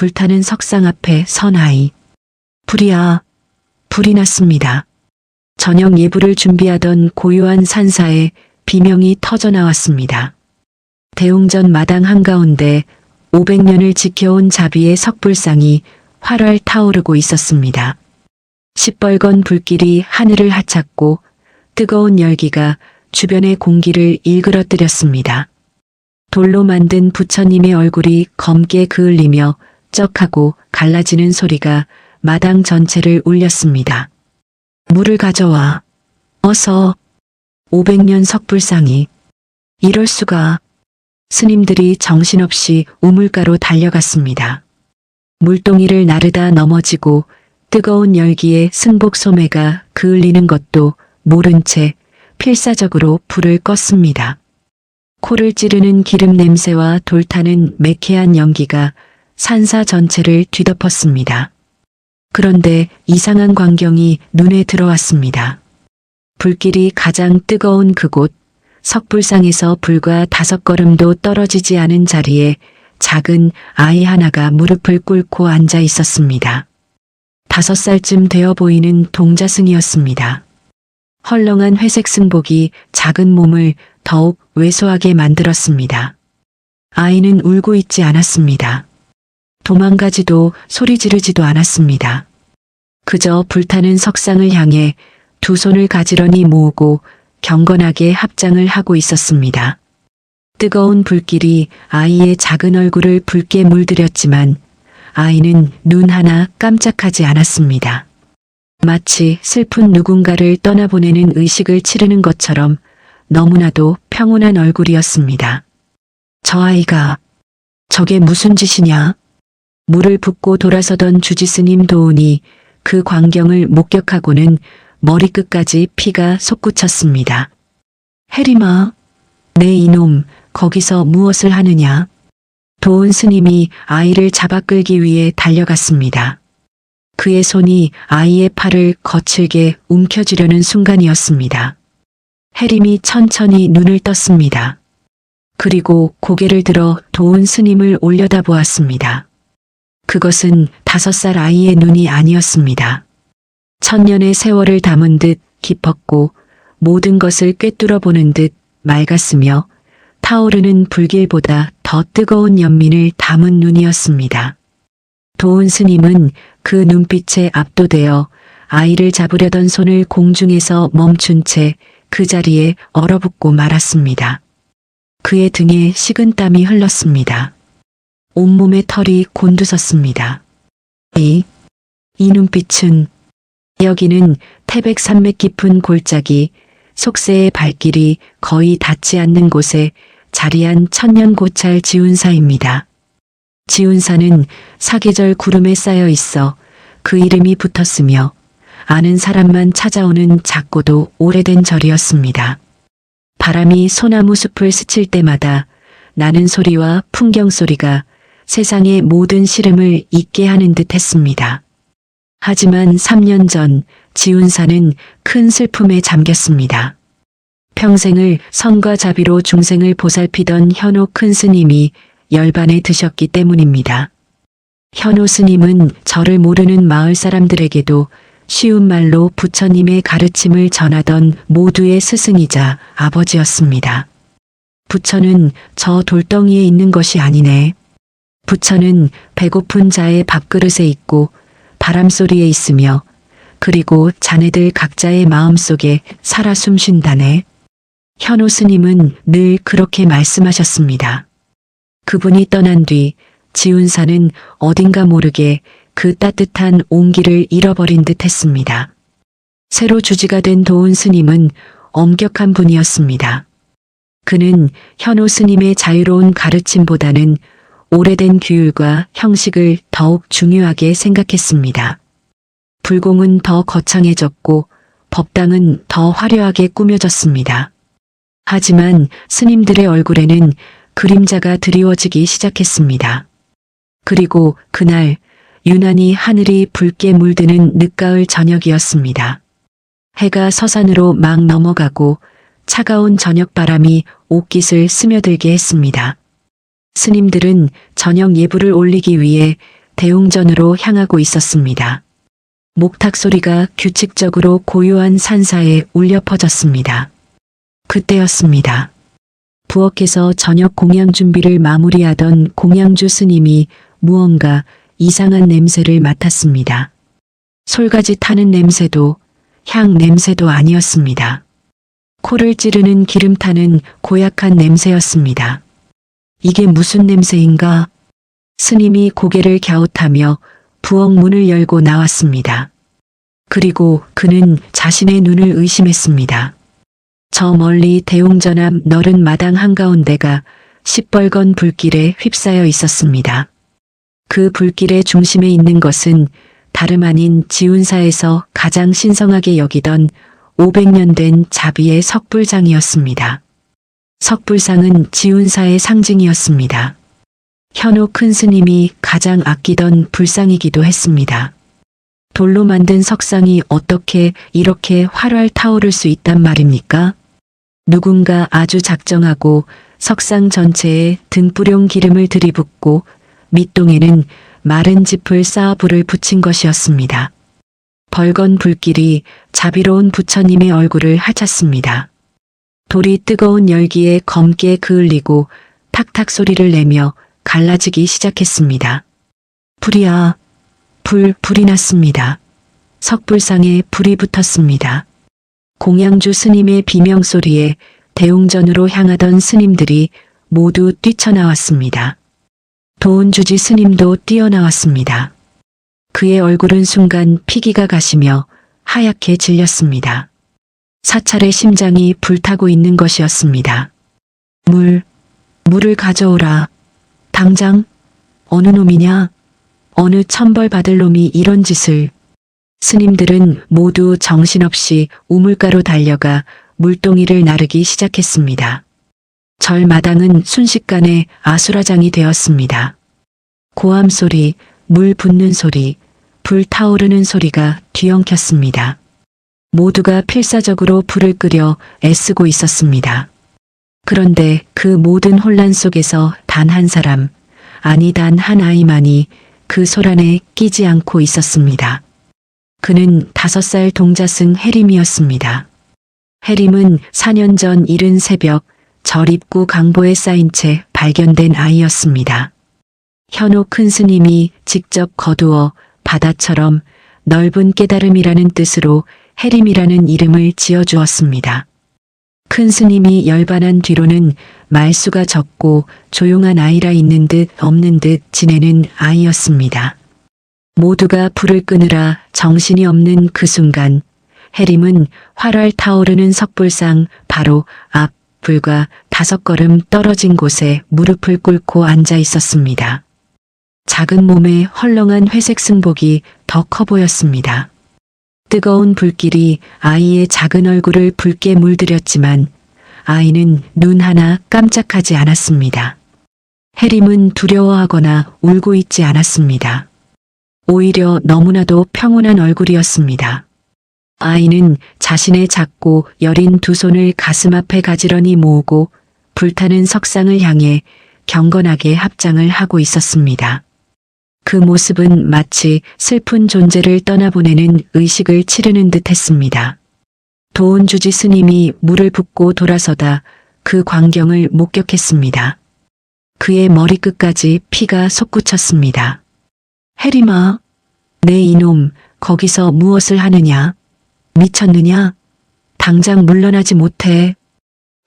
불타는 석상 앞에 선 아이. 불이 났습니다. 저녁 예불을 준비하던 고요한 산사에 비명이 터져 나왔습니다. 대웅전 마당 한가운데 500년을 지켜온 자비의 석불상이 활활 타오르고 있었습니다. 시뻘건 불길이 하늘을 하찼고 뜨거운 열기가 주변의 공기를 일그러뜨렸습니다. 돌로 만든 부처님의 얼굴이 검게 그을리며 쩍하고 갈라지는 소리가 마당 전체를 울렸습니다. 물을 가져와. 어서. 500년 석불상이. 이럴 수가. 스님들이 정신없이 우물가로 달려갔습니다. 물동이를 나르다 넘어지고 뜨거운 열기에 승복 소매가 그을리는 것도 모른 채 필사적으로 불을 껐습니다. 코를 찌르는 기름 냄새와 돌타는 매캐한 연기가 산사 전체를 뒤덮었습니다. 그런데 이상한 광경이 눈에 들어왔습니다. 불길이 가장 뜨거운 그곳, 석불상에서 불과 5걸음도 떨어지지 않은 자리에 작은 아이 하나가 무릎을 꿇고 앉아 있었습니다. 5살쯤 되어 보이는 동자승이었습니다. 헐렁한 회색 승복이 작은 몸을 더욱 왜소하게 만들었습니다. 아이는 울고 있지 않았습니다. 도망가지도 소리 지르지도 않았습니다. 그저 불타는 석상을 향해 두 손을 가지런히 모으고 경건하게 합장을 하고 있었습니다. 뜨거운 불길이 아이의 작은 얼굴을 붉게 물들였지만 아이는 눈 하나 깜짝하지 않았습니다. 마치 슬픈 누군가를 떠나보내는 의식을 치르는 것처럼 너무나도 평온한 얼굴이었습니다. 저 아이가, 저게 무슨 짓이냐? 물을 붓고 돌아서던 주지스님 도운이 그 광경을 목격하고는 머리끝까지 피가 솟구쳤습니다. 해리마, 내 이놈, 거기서 무엇을 하느냐? 도운 스님이 아이를 잡아 끌기 위해 달려갔습니다. 그의 손이 아이의 팔을 거칠게 움켜쥐려는 순간이었습니다. 해림이 천천히 눈을 떴습니다. 그리고 고개를 들어 도운 스님을 올려다보았습니다. 그것은 5살 아이의 눈이 아니었습니다. 천년의 세월을 담은 듯 깊었고 모든 것을 꿰뚫어 보는 듯 맑았으며 타오르는 불길보다 더 뜨거운 연민을 담은 눈이었습니다. 도운 스님은 그 눈빛에 압도되어 아이를 잡으려던 손을 공중에서 멈춘 채 그 자리에 얼어붙고 말았습니다. 그의 등에 식은땀이 흘렀습니다. 온몸의 털이 곤두섰습니다. 이 눈빛은, 여기는 태백산맥 깊은 골짜기, 속세의 발길이 거의 닿지 않는 곳에 자리한 천년고찰 지운사입니다. 지운사는 사계절 구름에 쌓여 있어 그 이름이 붙었으며 아는 사람만 찾아오는 작고도 오래된 절이었습니다. 바람이 소나무 숲을 스칠 때마다 나는 소리와 풍경 소리가 세상의 모든 시름을 잊게 하는 듯 했습니다. 하지만 3년 전 지운사는 큰 슬픔에 잠겼습니다. 평생을 선과 자비로 중생을 보살피던 현호 큰 스님이 열반에 드셨기 때문입니다. 현호 스님은 저를 모르는 마을 사람들에게도 쉬운 말로 부처님의 가르침을 전하던 모두의 스승이자 아버지였습니다. 부처는 저 돌덩이에 있는 것이 아니네. 부처는 배고픈 자의 밥그릇에 있고 바람소리에 있으며 그리고 자네들 각자의 마음속에 살아 숨쉰다네. 현호 스님은 늘 그렇게 말씀하셨습니다. 그분이 떠난 뒤 지운사는 어딘가 모르게 그 따뜻한 온기를 잃어버린 듯 했습니다. 새로 주지가 된 도운 스님은 엄격한 분이었습니다. 그는 현호 스님의 자유로운 가르침보다는 오래된 규율과 형식을 더욱 중요하게 생각했습니다. 불공은 더 거창해졌고 법당은 더 화려하게 꾸며졌습니다. 하지만 스님들의 얼굴에는 그림자가 드리워지기 시작했습니다. 그리고 그날 유난히 하늘이 붉게 물드는 늦가을 저녁이었습니다. 해가 서산으로 막 넘어가고 차가운 저녁바람이 옷깃을 스며들게 했습니다. 스님들은 저녁 예불을 올리기 위해 대웅전으로 향하고 있었습니다. 목탁 소리가 규칙적으로 고요한 산사에 울려 퍼졌습니다. 그때였습니다. 부엌에서 저녁 공양 준비를 마무리하던 공양주 스님이 무언가 이상한 냄새를 맡았습니다. 솔가지 타는 냄새도 향 냄새도 아니었습니다. 코를 찌르는 기름 타는 고약한 냄새였습니다. 이게 무슨 냄새인가? 스님이 고개를 갸웃하며 부엌 문을 열고 나왔습니다. 그리고 그는 자신의 눈을 의심했습니다. 저 멀리 대웅전 앞 너른 마당 한가운데가 시뻘건 불길에 휩싸여 있었습니다. 그 불길의 중심에 있는 것은 다름 아닌 지운사에서 가장 신성하게 여기던 500년 된 자비의 석불상이었습니다. 석불상은 지운사의 상징이었습니다. 현호 큰 스님이 가장 아끼던 불상이기도 했습니다. 돌로 만든 석상이 어떻게 이렇게 활활 타오를 수 있단 말입니까? 누군가 아주 작정하고 석상 전체에 등불용 기름을 들이붓고 밑동에는 마른 짚을 쌓아 불을 붙인 것이었습니다. 벌건 불길이 자비로운 부처님의 얼굴을 핥았습니다. 돌이 뜨거운 열기에 검게 그을리고 탁탁 소리를 내며 갈라지기 시작했습니다. 불이야, 불이 났습니다. 석불상에 불이 붙었습니다. 공양주 스님의 비명소리에 대웅전으로 향하던 스님들이 모두 뛰쳐나왔습니다. 도운주지 스님도 뛰어나왔습니다. 그의 얼굴은 순간 피기가 가시며 하얗게 질렸습니다. 사찰의 심장이 불타고 있는 것이었습니다. 물을 가져오라. 당장. 어느 놈이냐? 어느 천벌 받을 놈이 이런 짓을. 스님들은 모두 정신없이 우물가로 달려가 물동이를 나르기 시작했습니다. 절 마당은 순식간에 아수라장이 되었습니다. 고함 소리, 물 붓는 소리, 불 타오르는 소리가 뒤엉켰습니다. 모두가 필사적으로 불을 끄려 애쓰고 있었습니다. 그런데 그 모든 혼란 속에서 단 한 사람, 아니 단 한 아이만이 그 소란에 끼지 않고 있었습니다. 그는 5살 동자승 해림이었습니다. 해림은 4년 전 이른 새벽 절 입구 강보에 쌓인 채 발견된 아이였습니다. 현호 큰 스님이 직접 거두어 바다처럼 넓은 깨달음이라는 뜻으로 해림이라는 이름을 지어주었습니다. 큰 스님이 열반한 뒤로는 말수가 적고 조용한 아이라 있는 듯 없는 듯 지내는 아이였습니다. 모두가 불을 끄느라 정신이 없는 그 순간 해림은 활활 타오르는 석불상 바로 앞 불과 5걸음 떨어진 곳에 무릎을 꿇고 앉아 있었습니다. 작은 몸에 헐렁한 회색 승복이 더 커 보였습니다. 뜨거운 불길이 아이의 작은 얼굴을 붉게 물들였지만 아이는 눈 하나 깜짝하지 않았습니다. 해림은 두려워하거나 울고 있지 않았습니다. 오히려 너무나도 평온한 얼굴이었습니다. 아이는 자신의 작고 여린 두 손을 가슴 앞에 가지런히 모으고 불타는 석상을 향해 경건하게 합장을 하고 있었습니다. 그 모습은 마치 슬픈 존재를 떠나보내는 의식을 치르는 듯 했습니다. 도운주지 스님이 물을 붓고 돌아서다 그 광경을 목격했습니다. 그의 머리끝까지 피가 솟구쳤습니다. 해림아, 내 이놈 거기서 무엇을 하느냐? 미쳤느냐? 당장 물러나지 못해.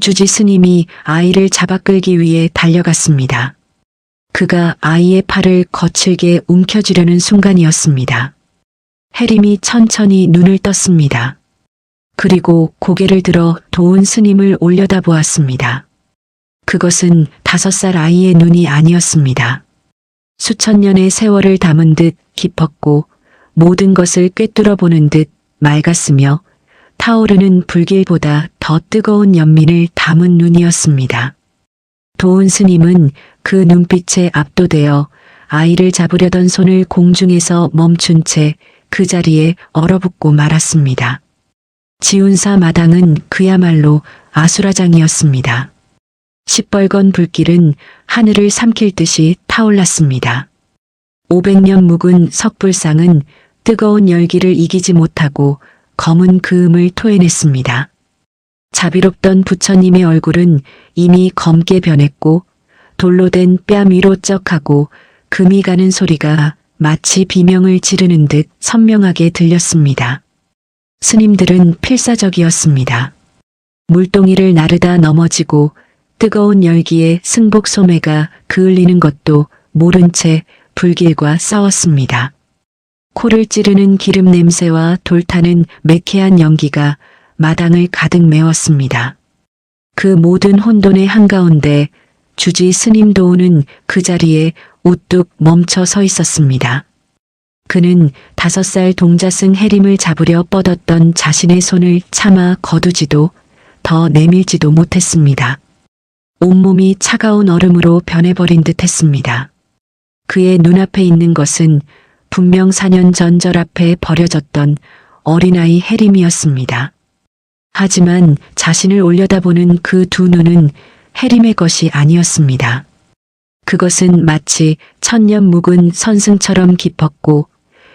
주지 스님이 아이를 잡아 끌기 위해 달려갔습니다. 그가 아이의 팔을 거칠게 움켜쥐려는 순간이었습니다. 해림이 천천히 눈을 떴습니다. 그리고 고개를 들어 도운 스님을 올려다보았습니다. 그것은 5살 아이의 눈이 아니었습니다. 수천 년의 세월을 담은 듯 깊었고 모든 것을 꿰뚫어 보는 듯 맑았으며 타오르는 불길보다 더 뜨거운 연민을 담은 눈이었습니다. 도운 스님은 그 눈빛에 압도되어 아이를 잡으려던 손을 공중에서 멈춘 채 그 자리에 얼어붙고 말았습니다. 지운사 마당은 그야말로 아수라장이었습니다. 시뻘건 불길은 하늘을 삼킬 듯이 타올랐습니다. 500년 묵은 석불상은 뜨거운 열기를 이기지 못하고 검은 그음을 토해냈습니다. 자비롭던 부처님의 얼굴은 이미 검게 변했고 돌로 된 뺨 위로 쩍하고 금이 가는 소리가 마치 비명을 지르는 듯 선명하게 들렸습니다. 스님들은 필사적이었습니다. 물동이를 나르다 넘어지고 뜨거운 열기에 승복 소매가 그을리는 것도 모른 채 불길과 싸웠습니다. 코를 찌르는 기름 냄새와 돌타는 매캐한 연기가 마당을 가득 메웠습니다. 그 모든 혼돈의 한가운데 주지 스님 도우는 그 자리에 우뚝 멈춰 서 있었습니다. 그는 5살 동자승 해림을 잡으려 뻗었던 자신의 손을 차마 거두지도 더 내밀지도 못했습니다. 온몸이 차가운 얼음으로 변해버린 듯 했습니다. 그의 눈앞에 있는 것은 분명 4년 전 절 앞에 버려졌던 어린아이 해림이었습니다. 하지만 자신을 올려다보는 그 두 눈은 해림의 것이 아니었습니다. 그것은 마치 천년 묵은 선승처럼 깊었고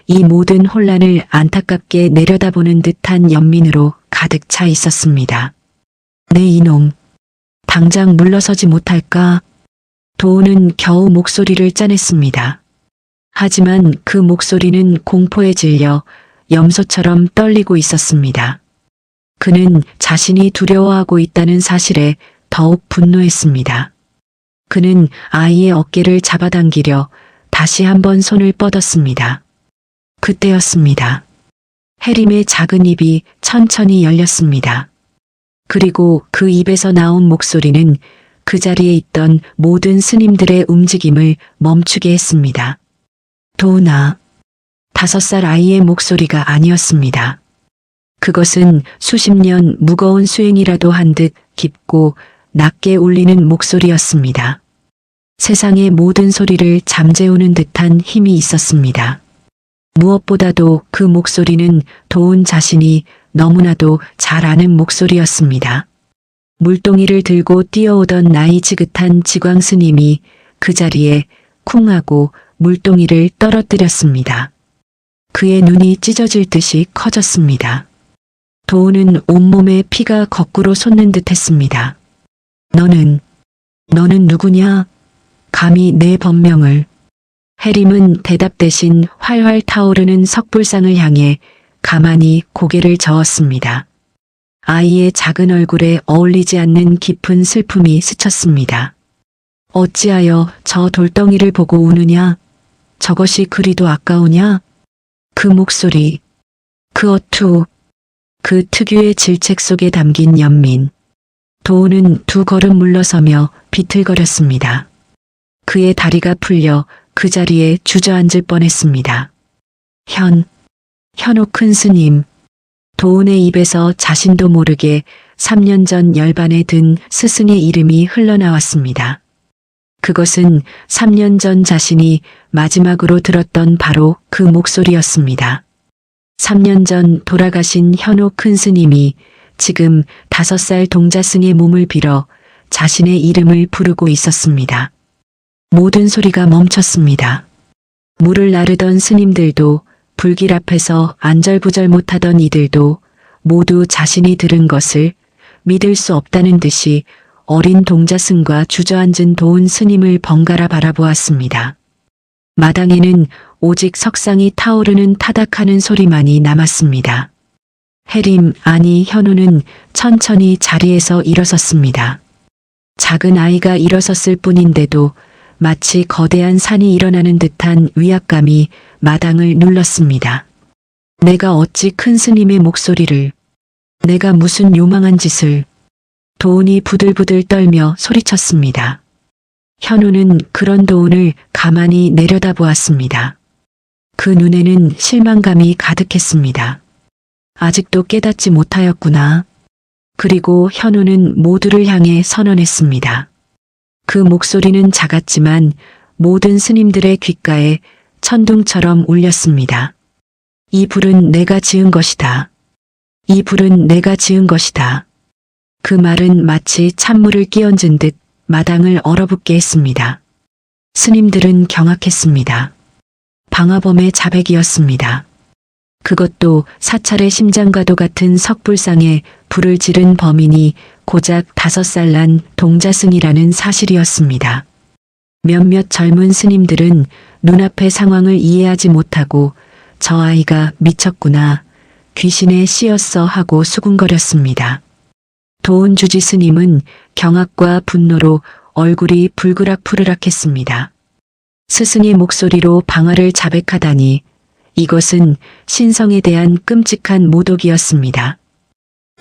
이 모든 혼란을 안타깝게 내려다보는 듯한 연민으로 가득 차 있었습니다. 내 이놈, 당장 물러서지 못할까? 도우는 겨우 목소리를 짜냈습니다. 하지만 그 목소리는 공포에 질려 염소처럼 떨리고 있었습니다. 그는 자신이 두려워하고 있다는 사실에 더욱 분노했습니다. 그는 아이의 어깨를 잡아당기려 다시 한번 손을 뻗었습니다. 그때였습니다. 해림의 작은 입이 천천히 열렸습니다. 그리고 그 입에서 나온 목소리는 그 자리에 있던 모든 스님들의 움직임을 멈추게 했습니다. 도우나, 5살 아이의 목소리가 아니었습니다. 그것은 수십 년 무거운 수행이라도 한 듯 깊고 낮게 울리는 목소리였습니다. 세상의 모든 소리를 잠재우는 듯한 힘이 있었습니다. 무엇보다도 그 목소리는 도운 자신이 너무나도 잘 아는 목소리였습니다. 물동이를 들고 뛰어오던 나이 지긋한 지광 스님이 그 자리에 쿵 하고 물동이를 떨어뜨렸습니다. 그의 눈이 찢어질 듯이 커졌습니다. 도우는 온몸에 피가 거꾸로 솟는 듯 했습니다. 너는 누구냐? 감히 내 법명을. 해림은 대답 대신 활활 타오르는 석불상을 향해 가만히 고개를 저었습니다. 아이의 작은 얼굴에 어울리지 않는 깊은 슬픔이 스쳤습니다. 어찌하여 저 돌덩이를 보고 우느냐? 저것이 그리도 아까우냐? 그 목소리, 그 어투, 그 특유의 질책 속에 담긴 연민. 도우는 2걸음 물러서며 비틀거렸습니다. 그의 다리가 풀려 그 자리에 주저앉을 뻔했습니다. 현옥 큰 스님. 도운의 입에서 자신도 모르게 3년 전 열반에 든 스승의 이름이 흘러나왔습니다. 그것은 3년 전 자신이 마지막으로 들었던 바로 그 목소리였습니다. 3년 전 돌아가신 현옥 큰 스님이 지금 5살 동자승의 몸을 빌어 자신의 이름을 부르고 있었습니다. 모든 소리가 멈췄습니다. 물을 나르던 스님들도 불길 앞에서 안절부절 못하던 이들도 모두 자신이 들은 것을 믿을 수 없다는 듯이 어린 동자승과 주저앉은 도운 스님을 번갈아 바라보았습니다. 마당에는 오직 석상이 타오르는 타닥하는 소리만이 남았습니다. 해림, 아니 현우는 천천히 자리에서 일어섰습니다. 작은 아이가 일어섰을 뿐인데도 마치 거대한 산이 일어나는 듯한 위압감이 마당을 눌렀습니다. 내가 어찌 큰 스님의 목소리를, 내가 무슨 요망한 짓을. 도운이 부들부들 떨며 소리쳤습니다. 현우는 그런 도운을 가만히 내려다보았습니다. 그 눈에는 실망감이 가득했습니다. 아직도 깨닫지 못하였구나. 그리고 현우는 모두를 향해 선언했습니다. 그 목소리는 작았지만 모든 스님들의 귓가에 천둥처럼 울렸습니다. 이 불은 내가 지은 것이다. 이 불은 내가 지은 것이다. 그 말은 마치 찬물을 끼얹은 듯 마당을 얼어붙게 했습니다. 스님들은 경악했습니다. 방화범의 자백이었습니다. 그것도 사찰의 심장과도 같은 석불상에 불을 지른 범인이 고작 5살 난 동자승이라는 사실이었습니다. 몇몇 젊은 스님들은 눈앞의 상황을 이해하지 못하고 저 아이가 미쳤구나, 귀신에 씌었어 하고 수군거렸습니다. 도은주지 스님은 경악과 분노로 얼굴이 불그락푸르락했습니다. 스승의 목소리로 방화를 자백하다니 이것은 신성에 대한 끔찍한 모독이었습니다.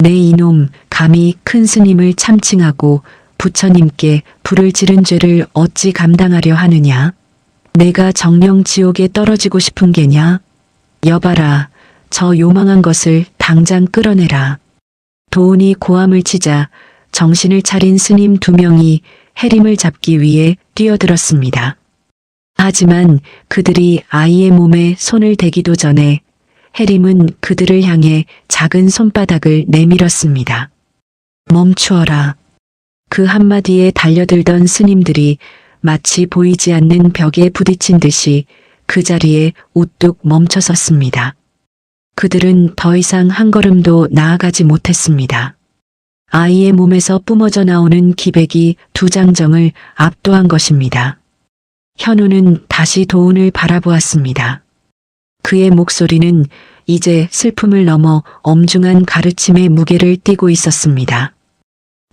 내 이놈, 감히 큰 스님을 참칭하고 부처님께 불을 지른 죄를 어찌 감당하려 하느냐? 내가 정령 지옥에 떨어지고 싶은 게냐? 여봐라, 저 요망한 것을 당장 끌어내라. 도운이 고함을 치자 정신을 차린 스님 2명이 해림을 잡기 위해 뛰어들었습니다. 하지만 그들이 아이의 몸에 손을 대기도 전에 해림은 그들을 향해 작은 손바닥을 내밀었습니다. 멈추어라. 그 한마디에 달려들던 스님들이 마치 보이지 않는 벽에 부딪힌 듯이 그 자리에 우뚝 멈춰섰습니다. 그들은 더 이상 한 걸음도 나아가지 못했습니다. 아이의 몸에서 뿜어져 나오는 기백이 두장정을 압도한 것입니다. 현우는 다시 도운을 바라보았습니다. 그의 목소리는 이제 슬픔을 넘어 엄중한 가르침의 무게를 띠고 있었습니다.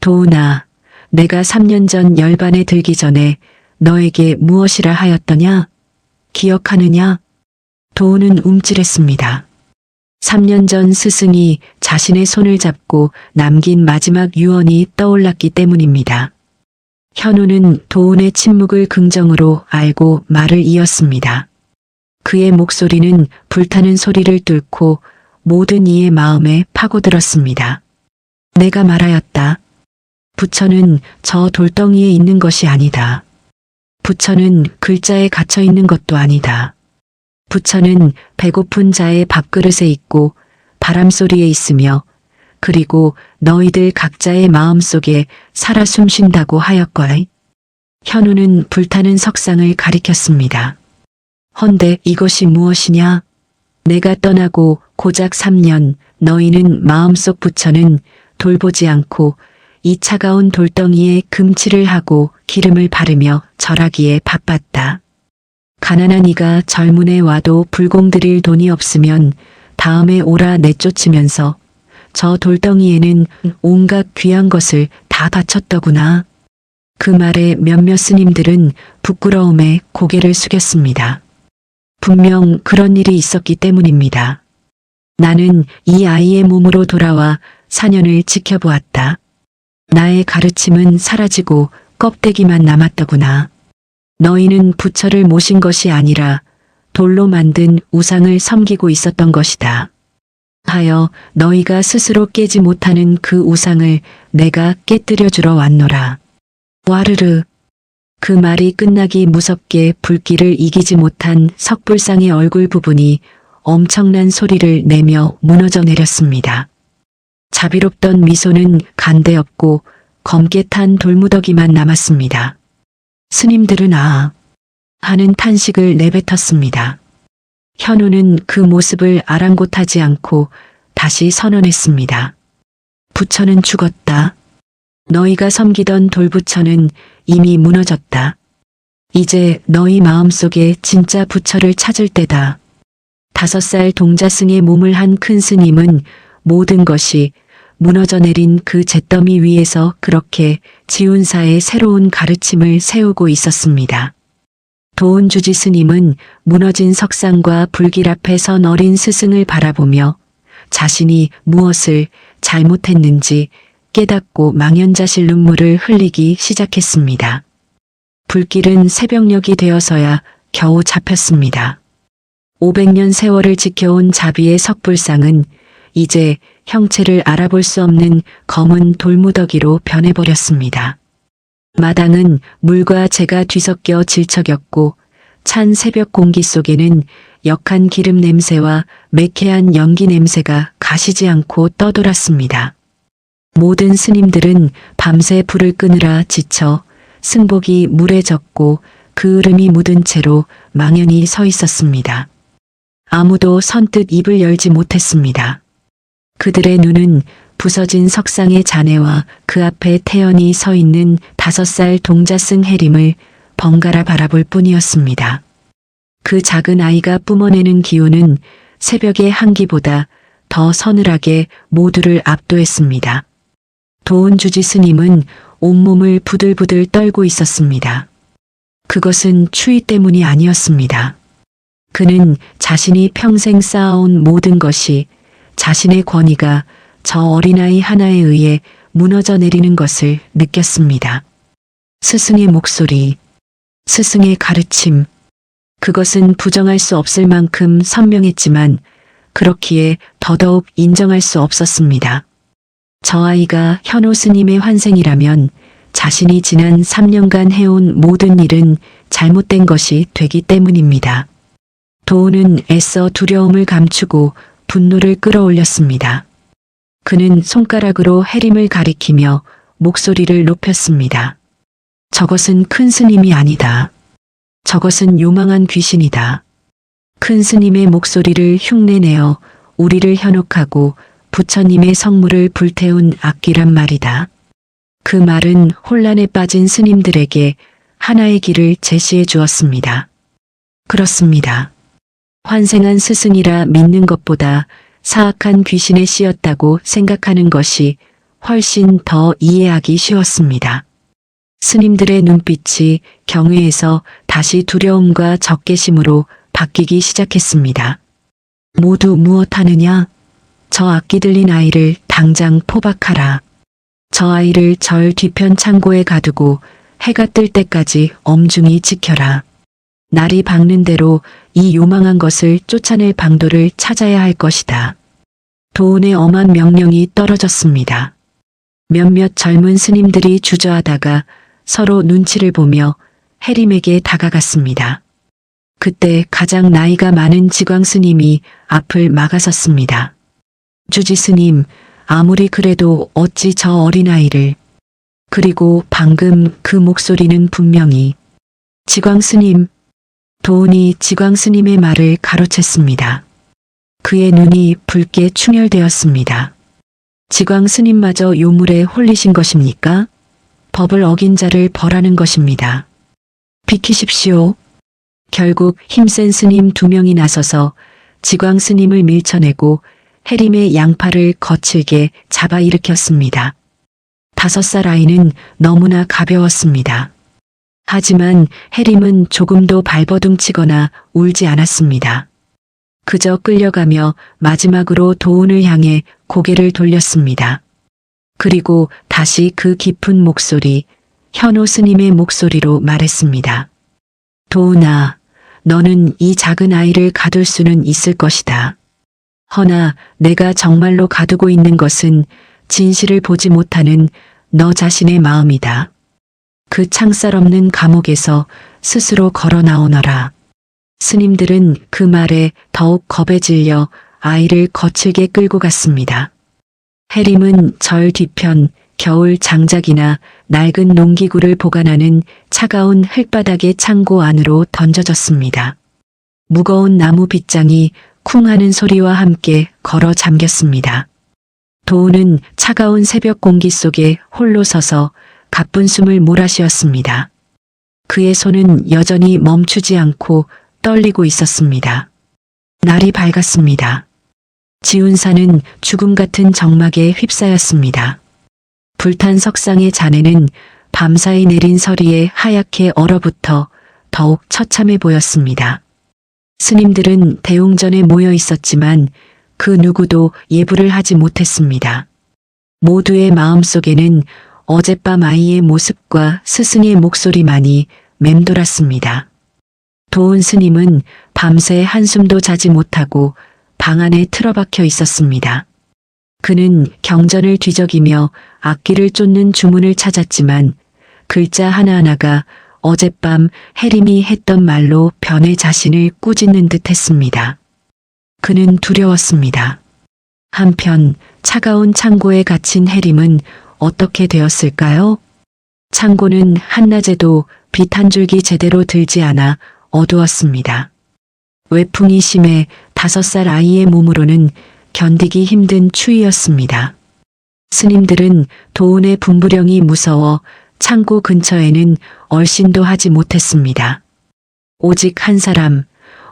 도운아, 내가 3년 전 열반에 들기 전에 너에게 무엇이라 하였더냐? 기억하느냐? 도운은 움찔했습니다. 3년 전 스승이 자신의 손을 잡고 남긴 마지막 유언이 떠올랐기 때문입니다. 현우는 도운의 침묵을 긍정으로 알고 말을 이었습니다. 그의 목소리는 불타는 소리를 뚫고 모든 이의 마음에 파고들었습니다. 내가 말하였다. 부처는 저 돌덩이에 있는 것이 아니다. 부처는 글자에 갇혀 있는 것도 아니다. 부처는 배고픈 자의 밥그릇에 있고 바람소리에 있으며 그리고 너희들 각자의 마음속에 살아 숨쉰다고 하였걸. 현우는 불타는 석상을 가리켰습니다. 헌데 이것이 무엇이냐? 내가 떠나고 고작 3년 너희는 마음속 부처는 돌보지 않고 이 차가운 돌덩이에 금칠을 하고 기름을 바르며 절하기에 바빴다. 가난한 이가 절문에 와도 불공드릴 돈이 없으면 다음에 오라 내쫓으면서 저 돌덩이에는 온갖 귀한 것을 다 바쳤더구나. 그 말에 몇몇 스님들은 부끄러움에 고개를 숙였습니다. 분명 그런 일이 있었기 때문입니다. 나는 이 아이의 몸으로 돌아와 4년을 지켜보았다. 나의 가르침은 사라지고 껍데기만 남았더구나. 너희는 부처를 모신 것이 아니라 돌로 만든 우상을 섬기고 있었던 것이다. 하여 너희가 스스로 깨지 못하는 그 우상을 내가 깨뜨려 주러 왔노라. 와르르. 그 말이 끝나기 무섭게 불길을 이기지 못한 석불상의 얼굴 부분이 엄청난 소리를 내며 무너져 내렸습니다. 자비롭던 미소는 간데없고 검게 탄 돌무더기만 남았습니다. 스님들은 아 하는 탄식을 내뱉었습니다. 현우는 그 모습을 아랑곳하지 않고 다시 선언했습니다. 부처는 죽었다. 너희가 섬기던 돌부처는 이미 무너졌다. 이제 너희 마음속에 진짜 부처를 찾을 때다. 5살 동자승의 몸을 한 큰 스님은 모든 것이 무너져 내린 그 잿더미 위에서 그렇게 지운사의 새로운 가르침을 세우고 있었습니다. 도은주지 스님은 무너진 석상과 불길 앞에 선 어린 스승을 바라보며 자신이 무엇을 잘못했는지 깨닫고 망연자실 눈물을 흘리기 시작했습니다. 불길은 새벽녘이 되어서야 겨우 잡혔습니다. 500년 세월을 지켜온 자비의 석불상은 이제 형체를 알아볼 수 없는 검은 돌무더기로 변해버렸습니다. 마당은 물과 재가 뒤섞여 질척였고 찬 새벽 공기 속에는 역한 기름 냄새와 매캐한 연기 냄새가 가시지 않고 떠돌았습니다. 모든 스님들은 밤새 불을 끄느라 지쳐 승복이 물에 젖고 그 으름이 묻은 채로 망연히 서 있었습니다. 아무도 선뜻 입을 열지 못했습니다. 그들의 눈은 부서진 석상의 잔해와 그 앞에 태연히 서 있는 5살 동자승 해림을 번갈아 바라볼 뿐이었습니다. 그 작은 아이가 뿜어내는 기운은 새벽의 한기보다 더 서늘하게 모두를 압도했습니다. 도운 주지 스님은 온몸을 부들부들 떨고 있었습니다. 그것은 추위 때문이 아니었습니다. 그는 자신이 평생 쌓아온 모든 것이, 자신의 권위가 저 어린아이 하나에 의해 무너져 내리는 것을 느꼈습니다. 스승의 목소리, 스승의 가르침, 그것은 부정할 수 없을 만큼 선명했지만 그렇기에 더더욱 인정할 수 없었습니다. 저 아이가 현호 스님의 환생이라면 자신이 지난 3년간 해온 모든 일은 잘못된 것이 되기 때문입니다. 도운은 애써 두려움을 감추고 분노를 끌어올렸습니다. 그는 손가락으로 해림을 가리키며 목소리를 높였습니다. 저것은 큰 스님이 아니다. 저것은 요망한 귀신이다. 큰 스님의 목소리를 흉내내어 우리를 현혹하고 부처님의 성물을 불태운 악귀란 말이다. 그 말은 혼란에 빠진 스님들에게 하나의 길을 제시해 주었습니다. 그렇습니다. 환생한 스승이라 믿는 것보다 사악한 귀신의 씨였다고 생각하는 것이 훨씬 더 이해하기 쉬웠습니다. 스님들의 눈빛이 경외에서 다시 두려움과 적개심으로 바뀌기 시작했습니다. 모두 무엇하느냐? 저 악기 들린 아이를 당장 포박하라. 저 아이를 절 뒤편 창고에 가두고 해가 뜰 때까지 엄중히 지켜라. 날이 밝는 대로 이 요망한 것을 쫓아낼 방도를 찾아야 할 것이다. 도운의 엄한 명령이 떨어졌습니다. 몇몇 젊은 스님들이 주저하다가 서로 눈치를 보며 해림에게 다가갔습니다. 그때 가장 나이가 많은 지광 스님이 앞을 막아섰습니다. 주지 스님, 아무리 그래도 어찌 저 어린아이를... 그리고 방금 그 목소리는 분명히... 지광 스님... 도운이 지광 스님의 말을 가로챘습니다. 그의 눈이 붉게 충혈되었습니다. 지광 스님마저 요물에 홀리신 것입니까? 법을 어긴 자를 벌하는 것입니다. 비키십시오. 결국 힘센 스님 2명이 나서서 지광 스님을 밀쳐내고 해림의 양팔을 거칠게 잡아 일으켰습니다. 5살 아이는 너무나 가벼웠습니다. 하지만 해림은 조금도 발버둥치거나 울지 않았습니다. 그저 끌려가며 마지막으로 도운을 향해 고개를 돌렸습니다. 그리고 다시 그 깊은 목소리, 현호 스님의 목소리로 말했습니다. 도운아, 너는 이 작은 아이를 가둘 수는 있을 것이다. 허나 내가 정말로 가두고 있는 것은 진실을 보지 못하는 너 자신의 마음이다. 그 창살 없는 감옥에서 스스로 걸어 나오너라. 스님들은 그 말에 더욱 겁에 질려 아이를 거칠게 끌고 갔습니다. 해림은 절 뒤편 겨울 장작이나 낡은 농기구를 보관하는 차가운 흙바닥의 창고 안으로 던져졌습니다. 무거운 나무 빗장이 쿵 하는 소리와 함께 걸어 잠겼습니다. 도운은 차가운 새벽 공기 속에 홀로 서서 가쁜 숨을 몰아쉬었습니다. 그의 손은 여전히 멈추지 않고 떨리고 있었습니다. 날이 밝았습니다. 지운산은 죽음 같은 정막에 휩싸였습니다. 불탄 석상의 잔해는 밤사이 내린 서리에 하얗게 얼어붙어 더욱 처참해 보였습니다. 스님들은 대웅전에 모여 있었지만 그 누구도 예불을 하지 못했습니다. 모두의 마음속에는 어젯밤 아이의 모습과 스승의 목소리만이 맴돌았습니다. 도운 스님은 밤새 한숨도 자지 못하고 방 안에 틀어박혀 있었습니다. 그는 경전을 뒤적이며 악기를 쫓는 주문을 찾았지만 글자 하나하나가 어젯밤 해림이 했던 말로 변의 자신을 꾸짖는 듯 했습니다. 그는 두려웠습니다. 한편 차가운 창고에 갇힌 해림은 어떻게 되었을까요? 창고는 한낮에도 빛 한 줄기 제대로 들지 않아 어두웠습니다. 외풍이 심해 5살 아이의 몸으로는 견디기 힘든 추위였습니다. 스님들은 도운의 분부령이 무서워 창고 근처에는 얼씬도 하지 못했습니다. 오직 한 사람,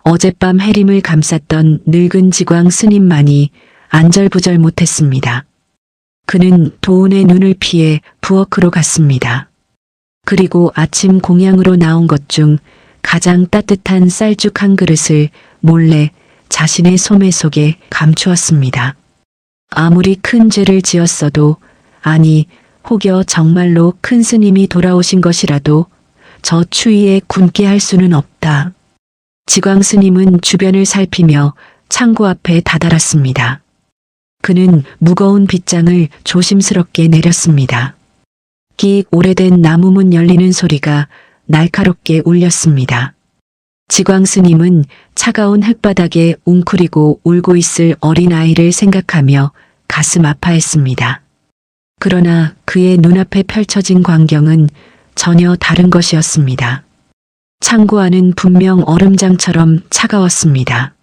어젯밤 해림을 감쌌던 늙은 지광 스님만이 안절부절 못했습니다. 그는 도운의 눈을 피해 부엌으로 갔습니다. 그리고 아침 공양으로 나온 것 중 가장 따뜻한 쌀죽 한 그릇을 몰래 자신의 소매 속에 감추었습니다. 아무리 큰 죄를 지었어도, 아니 혹여 정말로 큰 스님이 돌아오신 것이라도 저 추위에 굶게 할 수는 없다. 지광 스님은 주변을 살피며 창고 앞에 다다랐습니다. 그는 무거운 빗장을 조심스럽게 내렸습니다. 끽 오래된 나무문 열리는 소리가 날카롭게 울렸습니다. 지광 스님은 차가운 흙바닥에 웅크리고 울고 있을 어린아이를 생각하며 가슴 아파했습니다. 그러나 그의 눈앞에 펼쳐진 광경은 전혀 다른 것이었습니다. 창고 안은 분명 얼음장처럼 차가웠습니다.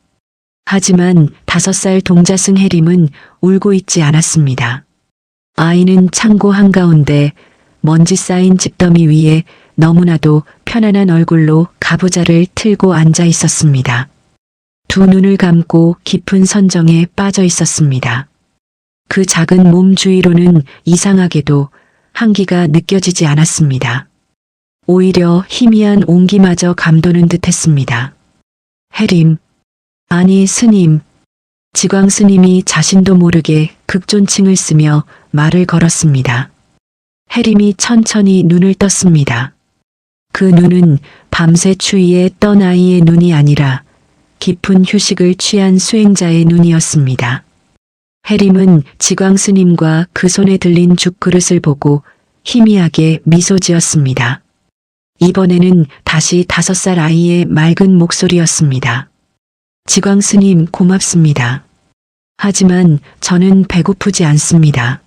하지만 5살 동자승 해림은 울고 있지 않았습니다. 아이는 창고 한가운데 먼지 쌓인 집더미 위에 너무나도 편안한 얼굴로 가부좌를 틀고 앉아 있었습니다. 두 눈을 감고 깊은 선정에 빠져 있었습니다. 그 작은 몸 주위로는 이상하게도 한기가 느껴지지 않았습니다. 오히려 희미한 온기마저 감도는 듯했습니다. 해림, 아니 스님. 지광 스님이 자신도 모르게 극존칭을 쓰며 말을 걸었습니다. 해림이 천천히 눈을 떴습니다. 그 눈은 밤새 추위에 떤 아이의 눈이 아니라 깊은 휴식을 취한 수행자의 눈이었습니다. 해림은 지광 스님과 그 손에 들린 죽그릇을 보고 희미하게 미소 지었습니다. 이번에는 다시 5살 아이의 맑은 목소리였습니다. 지광 스님 고맙습니다. 하지만 저는 배고프지 않습니다.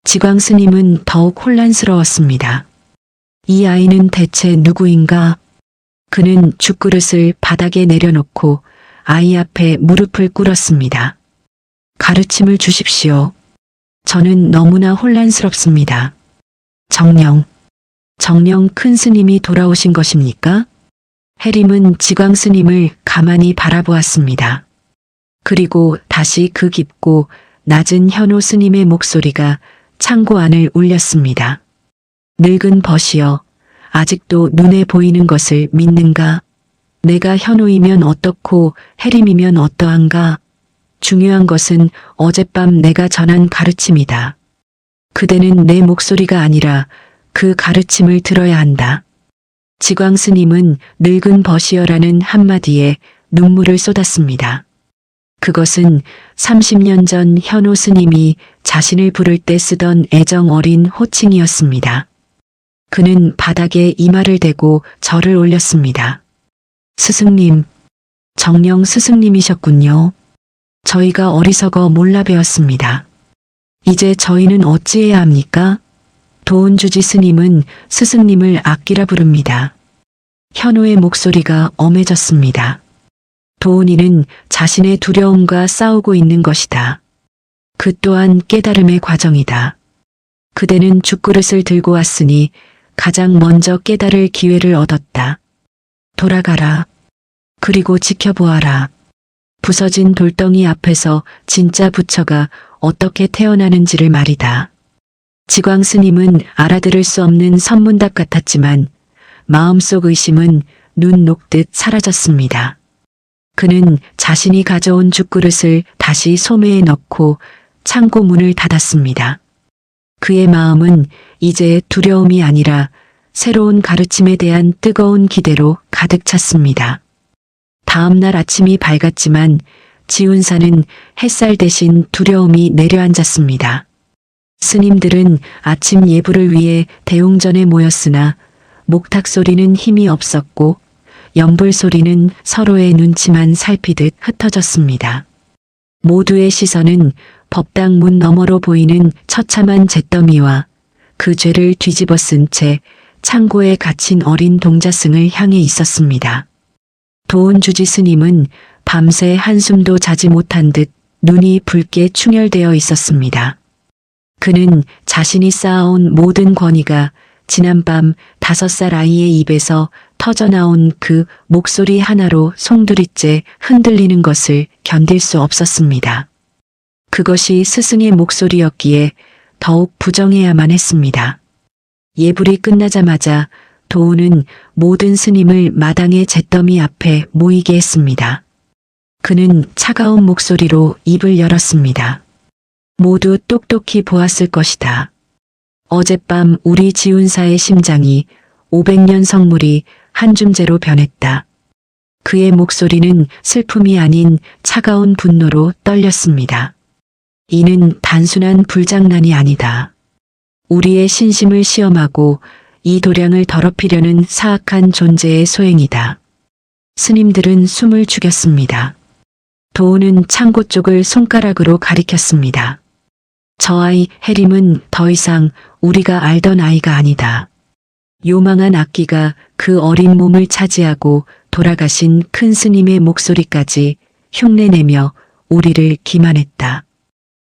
지광 스님은 더욱 혼란스러웠습니다. 이 아이는 대체 누구인가? 그는 죽그릇을 바닥에 내려놓고 아이 앞에 무릎을 꿇었습니다. 가르침을 주십시오. 저는 너무나 혼란스럽습니다. 정령 큰 스님이 돌아오신 것입니까? 해림은 지광 스님을 가만히 바라보았습니다. 그리고 다시 그 깊고 낮은 현호 스님의 목소리가 창고 안을 울렸습니다. 늙은 벗이여, 아직도 눈에 보이는 것을 믿는가? 내가 현호이면 어떻고 해림이면 어떠한가? 중요한 것은 어젯밤 내가 전한 가르침이다. 그대는 내 목소리가 아니라 그 가르침을 들어야 한다. 지광 스님은 늙은 벗이여라는 한마디에 눈물을 쏟았습니다. 그것은 30년 전 현호 스님이 자신을 부를 때 쓰던 애정 어린 호칭이었습니다. 그는 바닥에 이마를 대고 절을 올렸습니다. 스승님, 정령 스승님이셨군요. 저희가 어리석어 몰라 배웠습니다. 이제 저희는 어찌해야 합니까? 도운주지 스님은 스승님을 아끼라 부릅니다. 현호의 목소리가 엄해졌습니다. 도운이는 자신의 두려움과 싸우고 있는 것이다. 그 또한 깨달음의 과정이다. 그대는 죽그릇을 들고 왔으니 가장 먼저 깨달을 기회를 얻었다. 돌아가라. 그리고 지켜보아라. 부서진 돌덩이 앞에서 진짜 부처가 어떻게 태어나는지를 말이다. 지광 스님은 알아들을 수 없는 선문답 같았지만 마음속 의심은 눈 녹듯 사라졌습니다. 그는 자신이 가져온 죽그릇을 다시 소매에 넣고 창고 문을 닫았습니다. 그의 마음은 이제 두려움이 아니라 새로운 가르침에 대한 뜨거운 기대로 가득 찼습니다. 다음 날 아침이 밝았지만 지운산은 햇살 대신 두려움이 내려앉았습니다. 스님들은 아침 예불을 위해 대웅전에 모였으나 목탁 소리는 힘이 없었고 연불 소리는 서로의 눈치만 살피듯 흩어졌습니다. 모두의 시선은 법당 문 너머로 보이는 처참한 잿더미와 그 죄를 뒤집어 쓴 채 창고에 갇힌 어린 동자승을 향해 있었습니다. 도운 주지 스님은 밤새 한숨도 자지 못한 듯 눈이 붉게 충혈되어 있었습니다. 그는 자신이 쌓아온 모든 권위가 지난밤 5살 아이의 입에서 터져나온 그 목소리 하나로 송두리째 흔들리는 것을 견딜 수 없었습니다. 그것이 스승의 목소리였기에 더욱 부정해야만 했습니다. 예불이 끝나자마자 도운은 모든 스님을 마당의 잿더미 앞에 모이게 했습니다. 그는 차가운 목소리로 입을 열었습니다. 모두 똑똑히 보았을 것이다. 어젯밤 우리 지운사의 심장이 500년 성물이 한 줌재로 변했다. 그의 목소리는 슬픔이 아닌 차가운 분노로 떨렸습니다. 이는 단순한 불장난이 아니다. 우리의 신심을 시험하고 이 도량을 더럽히려는 사악한 존재의 소행이다. 스님들은 숨을 죽였습니다. 도운은 창고 쪽을 손가락으로 가리켰습니다. 저 아이 해림은 더 이상 우리가 알던 아이가 아니다. 요망한 악기가 그 어린 몸을 차지하고 돌아가신 큰 스님의 목소리까지 흉내내며 우리를 기만했다.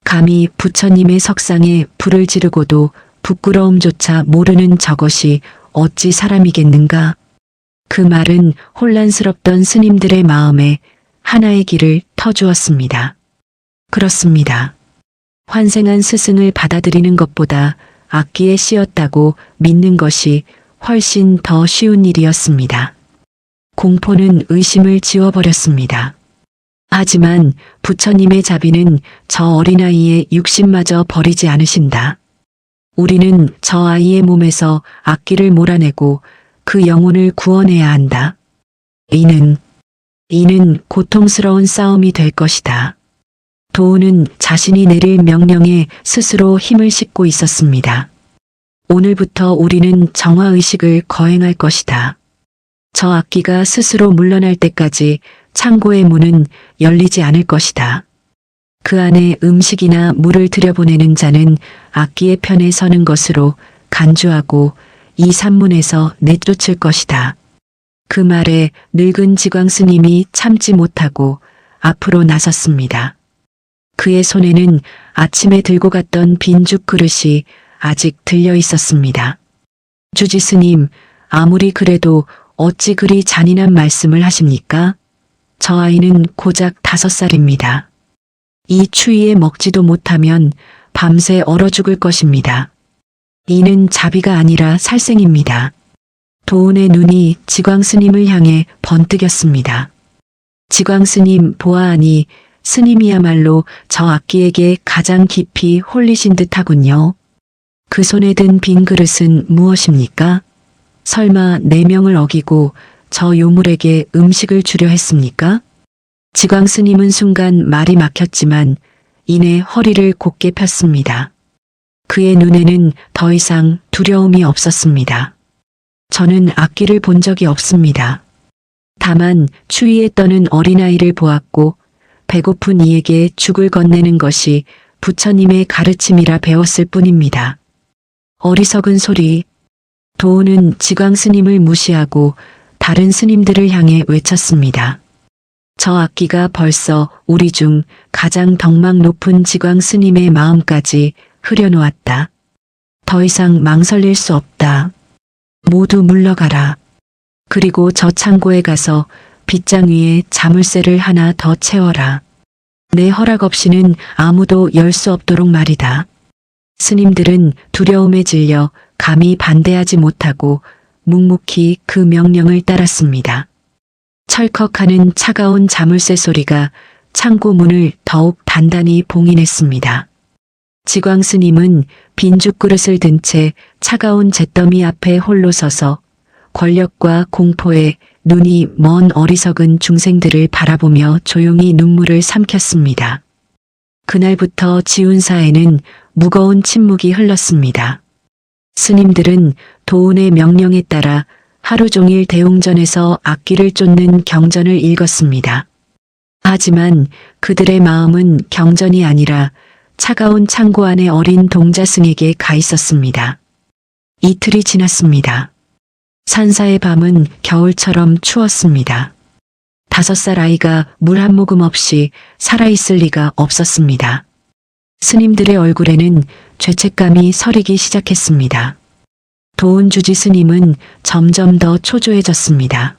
감히 부처님의 석상에 불을 지르고도 부끄러움조차 모르는 저것이 어찌 사람이겠는가? 그 말은 혼란스럽던 스님들의 마음에 하나의 길을 터주었습니다. 그렇습니다. 환생한 스승을 받아들이는 것보다 악기에 씌었다고 믿는 것이 훨씬 더 쉬운 일이었습니다. 공포는 의심을 지워버렸습니다. 하지만 부처님의 자비는 저 어린아이의 육신마저 버리지 않으신다. 우리는 저 아이의 몸에서 악기를 몰아내고 그 영혼을 구원해야 한다. 이는 고통스러운 싸움이 될 것이다. 도운은 자신이 내릴 명령에 스스로 힘을 싣고 있었습니다. 오늘부터 우리는 정화의식을 거행할 것이다. 저 악기가 스스로 물러날 때까지 창고의 문은 열리지 않을 것이다. 그 안에 음식이나 물을 들여보내는 자는 악기의 편에 서는 것으로 간주하고 이 산문에서 내쫓을 것이다. 그 말에 늙은 지광 스님이 참지 못하고 앞으로 나섰습니다. 그의 손에는 아침에 들고 갔던 빈죽 그릇이 아직 들려 있었습니다. 주지 스님, 아무리 그래도 어찌 그리 잔인한 말씀을 하십니까? 저 아이는 고작 5살입니다. 이 추위에 먹지도 못하면 밤새 얼어 죽을 것입니다. 이는 자비가 아니라 살생입니다. 도운의 눈이 지광 스님을 향해 번뜩였습니다. 지광 스님 보아하니 스님이야말로 저 악기에게 가장 깊이 홀리신 듯하군요. 그 손에 든 빈 그릇은 무엇입니까? 설마 내 명을 어기고 저 요물에게 음식을 주려 했습니까? 지광 스님은 순간 말이 막혔지만 이내 허리를 곧게 폈습니다. 그의 눈에는 더 이상 두려움이 없었습니다. 저는 악기를 본 적이 없습니다. 다만 추위에 떠는 어린아이를 보았고 배고픈 이에게 죽을 건네는 것이 부처님의 가르침이라 배웠을 뿐입니다. 어리석은 소리. 도운은 지광 스님을 무시하고 다른 스님들을 향해 외쳤습니다. 저 악기가 벌써 우리 중 가장 덕망 높은 지광 스님의 마음까지 흐려놓았다. 더 이상 망설일 수 없다. 모두 물러가라. 그리고 저 창고에 가서 빗장 위에 자물쇠를 하나 더 채워라. 내 허락 없이는 아무도 열 수 없도록 말이다. 스님들은 두려움에 질려 감히 반대하지 못하고 묵묵히 그 명령을 따랐습니다. 철컥하는 차가운 자물쇠 소리가 창고 문을 더욱 단단히 봉인했습니다. 지광 스님은 빈죽 그릇을 든 채 차가운 잿더미 앞에 홀로 서서 권력과 공포에 눈이 먼 어리석은 중생들을 바라보며 조용히 눈물을 삼켰습니다. 그날부터 지운사에는 무거운 침묵이 흘렀습니다. 스님들은 도운의 명령에 따라 하루 종일 대웅전에서 악기를 쫓는 경전을 읽었습니다. 하지만 그들의 마음은 경전이 아니라 차가운 창고 안의 어린 동자승에게 가 있었습니다. 이틀이 지났습니다. 산사의 밤은 겨울처럼 추웠습니다. 5살 아이가 물 한 모금 없이 살아있을 리가 없었습니다. 스님들의 얼굴에는 죄책감이 서리기 시작했습니다. 도은주지 스님은 점점 더 초조해졌습니다.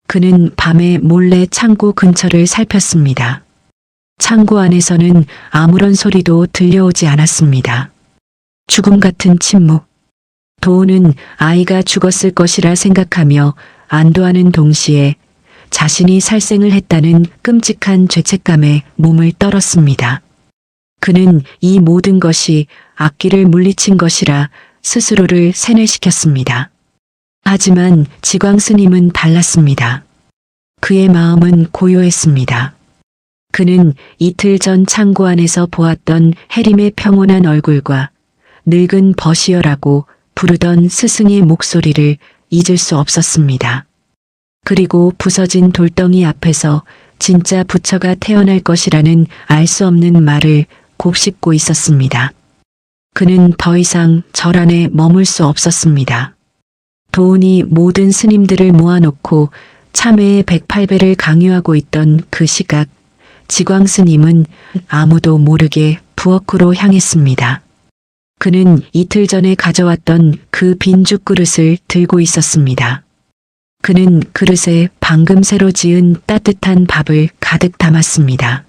그는 밤에 몰래 창고 근처를 살폈습니다. 창고 안에서는 아무런 소리도 들려오지 않았습니다. 죽음 같은 침묵. 도은은 아이가 죽었을 것이라 생각하며 안도하는 동시에 자신이 살생을 했다는 끔찍한 죄책감에 몸을 떨었습니다. 그는 이 모든 것이 악기를 물리친 것이라 스스로를 세뇌시켰습니다. 하지만 지광 스님은 달랐습니다. 그의 마음은 고요했습니다. 그는 이틀 전 창고 안에서 보았던 해림의 평온한 얼굴과 늙은 버시어라고 부르던 스승의 목소리를 잊을 수 없었습니다. 그리고 부서진 돌덩이 앞에서 진짜 부처가 태어날 것이라는 알 수 없는 말을 곱씹고 있었습니다. 그는 더 이상 절 안에 머물 수 없었습니다. 도은이 모든 스님들을 모아놓고 참회의 108배를 강요하고 있던 그 시각, 지광 스님은 아무도 모르게 부엌으로 향했습니다. 그는 이틀 전에 가져왔던 그 빈죽 그릇을 들고 있었습니다. 그는 그릇에 방금 새로 지은 따뜻한 밥을 가득 담았습니다.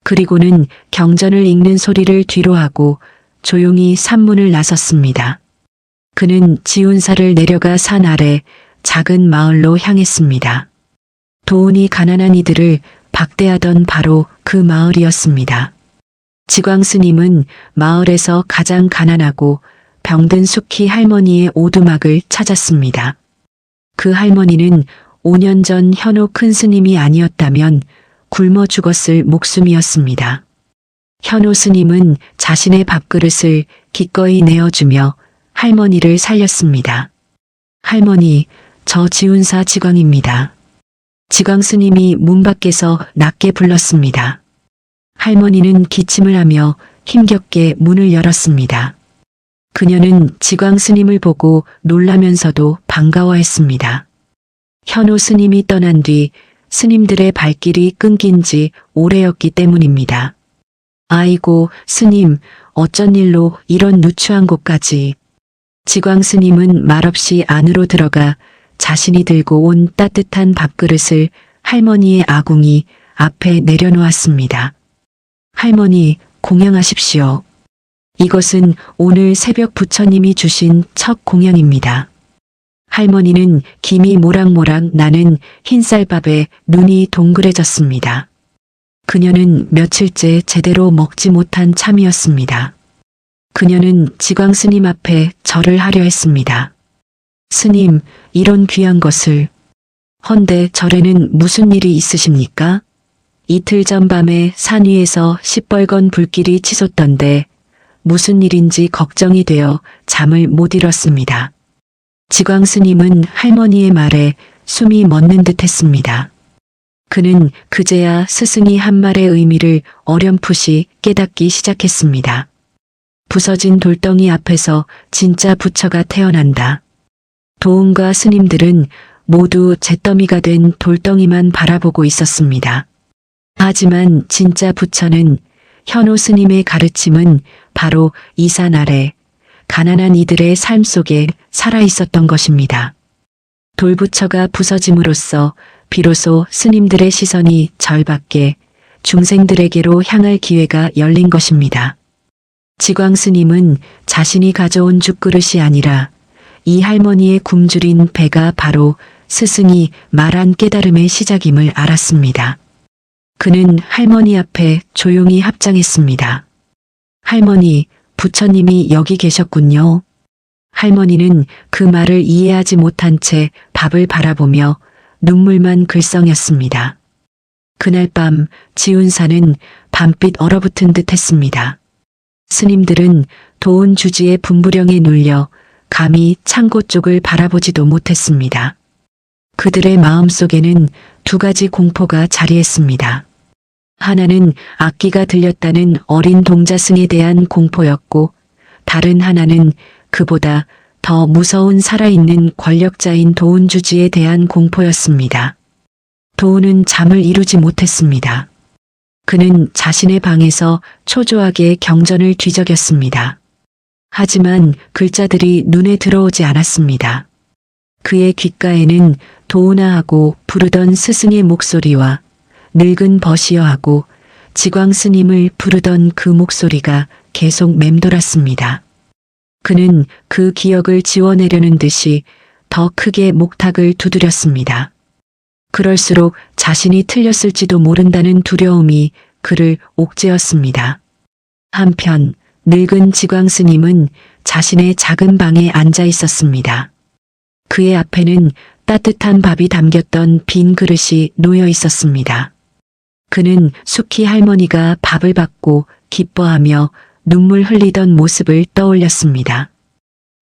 그리고는 경전을 읽는 소리를 뒤로하고 조용히 산문을 나섰습니다. 그는 지운사를 내려가 산 아래 작은 마을로 향했습니다. 도은이 가난한 이들을 박대하던 바로 그 마을이었습니다. 지광 스님은 마을에서 가장 가난하고 병든 숙희 할머니의 오두막을 찾았습니다. 그 할머니는 5년 전 현호 큰 스님이 아니었다면 굶어 죽었을 목숨이었습니다. 현호 스님은 자신의 밥그릇을 기꺼이 내어주며 할머니를 살렸습니다. 할머니, 저 지운사 지광입니다. 지광 스님이 문 밖에서 낮게 불렀습니다. 할머니는 기침을 하며 힘겹게 문을 열었습니다. 그녀는 지광 스님을 보고 놀라면서도 반가워했습니다. 현호 스님이 떠난 뒤 스님들의 발길이 끊긴 지 오래였기 때문입니다. 아이고, 스님, 어쩐 일로 이런 누추한 곳까지. 지광 스님은 말없이 안으로 들어가 자신이 들고 온 따뜻한 밥그릇을 할머니의 아궁이 앞에 내려놓았습니다. 할머니, 공양하십시오. 이것은 오늘 새벽 부처님이 주신 첫 공양입니다. 할머니는 김이 모락모락 나는 흰쌀밥에 눈이 동그래졌습니다. 그녀는 며칠째 제대로 먹지 못한 참이었습니다. 그녀는 지광 스님 앞에 절을 하려 했습니다. 스님, 이런 귀한 것을. 헌데 절에는 무슨 일이 있으십니까? 이틀 전 밤에 산 위에서 시뻘건 불길이 치솟던데 무슨 일인지 걱정이 되어 잠을 못 이뤘습니다. 지광 스님은 할머니의 말에 숨이 멎는 듯 했습니다. 그는 그제야 스승이 한 말의 의미를 어렴풋이 깨닫기 시작했습니다. 부서진 돌덩이 앞에서 진짜 부처가 태어난다. 도은과 스님들은 모두 잿더미가 된 돌덩이만 바라보고 있었습니다. 하지만 진짜 부처는, 현호 스님의 가르침은 바로 이 산 아래 가난한 이들의 삶 속에 살아있었던 것입니다. 돌부처가 부서짐으로써 비로소 스님들의 시선이 절 밖에 중생들에게로 향할 기회가 열린 것입니다. 지광 스님은 자신이 가져온 죽그릇이 아니라 이 할머니의 굶주린 배가 바로 스승이 말한 깨달음의 시작임을 알았습니다. 그는 할머니 앞에 조용히 합장했습니다. 할머니, 부처님이 여기 계셨군요. 할머니는 그 말을 이해하지 못한 채 밥을 바라보며 눈물만 글썽였습니다. 그날 밤 지운사는 밤빛 얼어붙은 듯 했습니다. 스님들은 도은 주지의 분부령에 눌려 감히 창고 쪽을 바라보지도 못했습니다. 그들의 마음속에는 두 가지 공포가 자리했습니다. 하나는 악기가 들렸다는 어린 동자승에 대한 공포였고, 다른 하나는 그보다 더 무서운 살아있는 권력자인 도은주지에 대한 공포였습니다. 도우는 잠을 이루지 못했습니다. 그는 자신의 방에서 초조하게 경전을 뒤적였습니다. 하지만 글자들이 눈에 들어오지 않았습니다. 그의 귓가에는 도우나 하고 부르던 스승의 목소리와 늙은 버시어 하고 지광 스님을 부르던 그 목소리가 계속 맴돌았습니다. 그는 그 기억을 지워내려는 듯이 더 크게 목탁을 두드렸습니다. 그럴수록 자신이 틀렸을지도 모른다는 두려움이 그를 옥죄었습니다. 한편 늙은 지광 스님은 자신의 작은 방에 앉아 있었습니다. 그의 앞에는 따뜻한 밥이 담겼던 빈 그릇이 놓여 있었습니다. 그는 숙희 할머니가 밥을 받고 기뻐하며 눈물 흘리던 모습을 떠올렸습니다.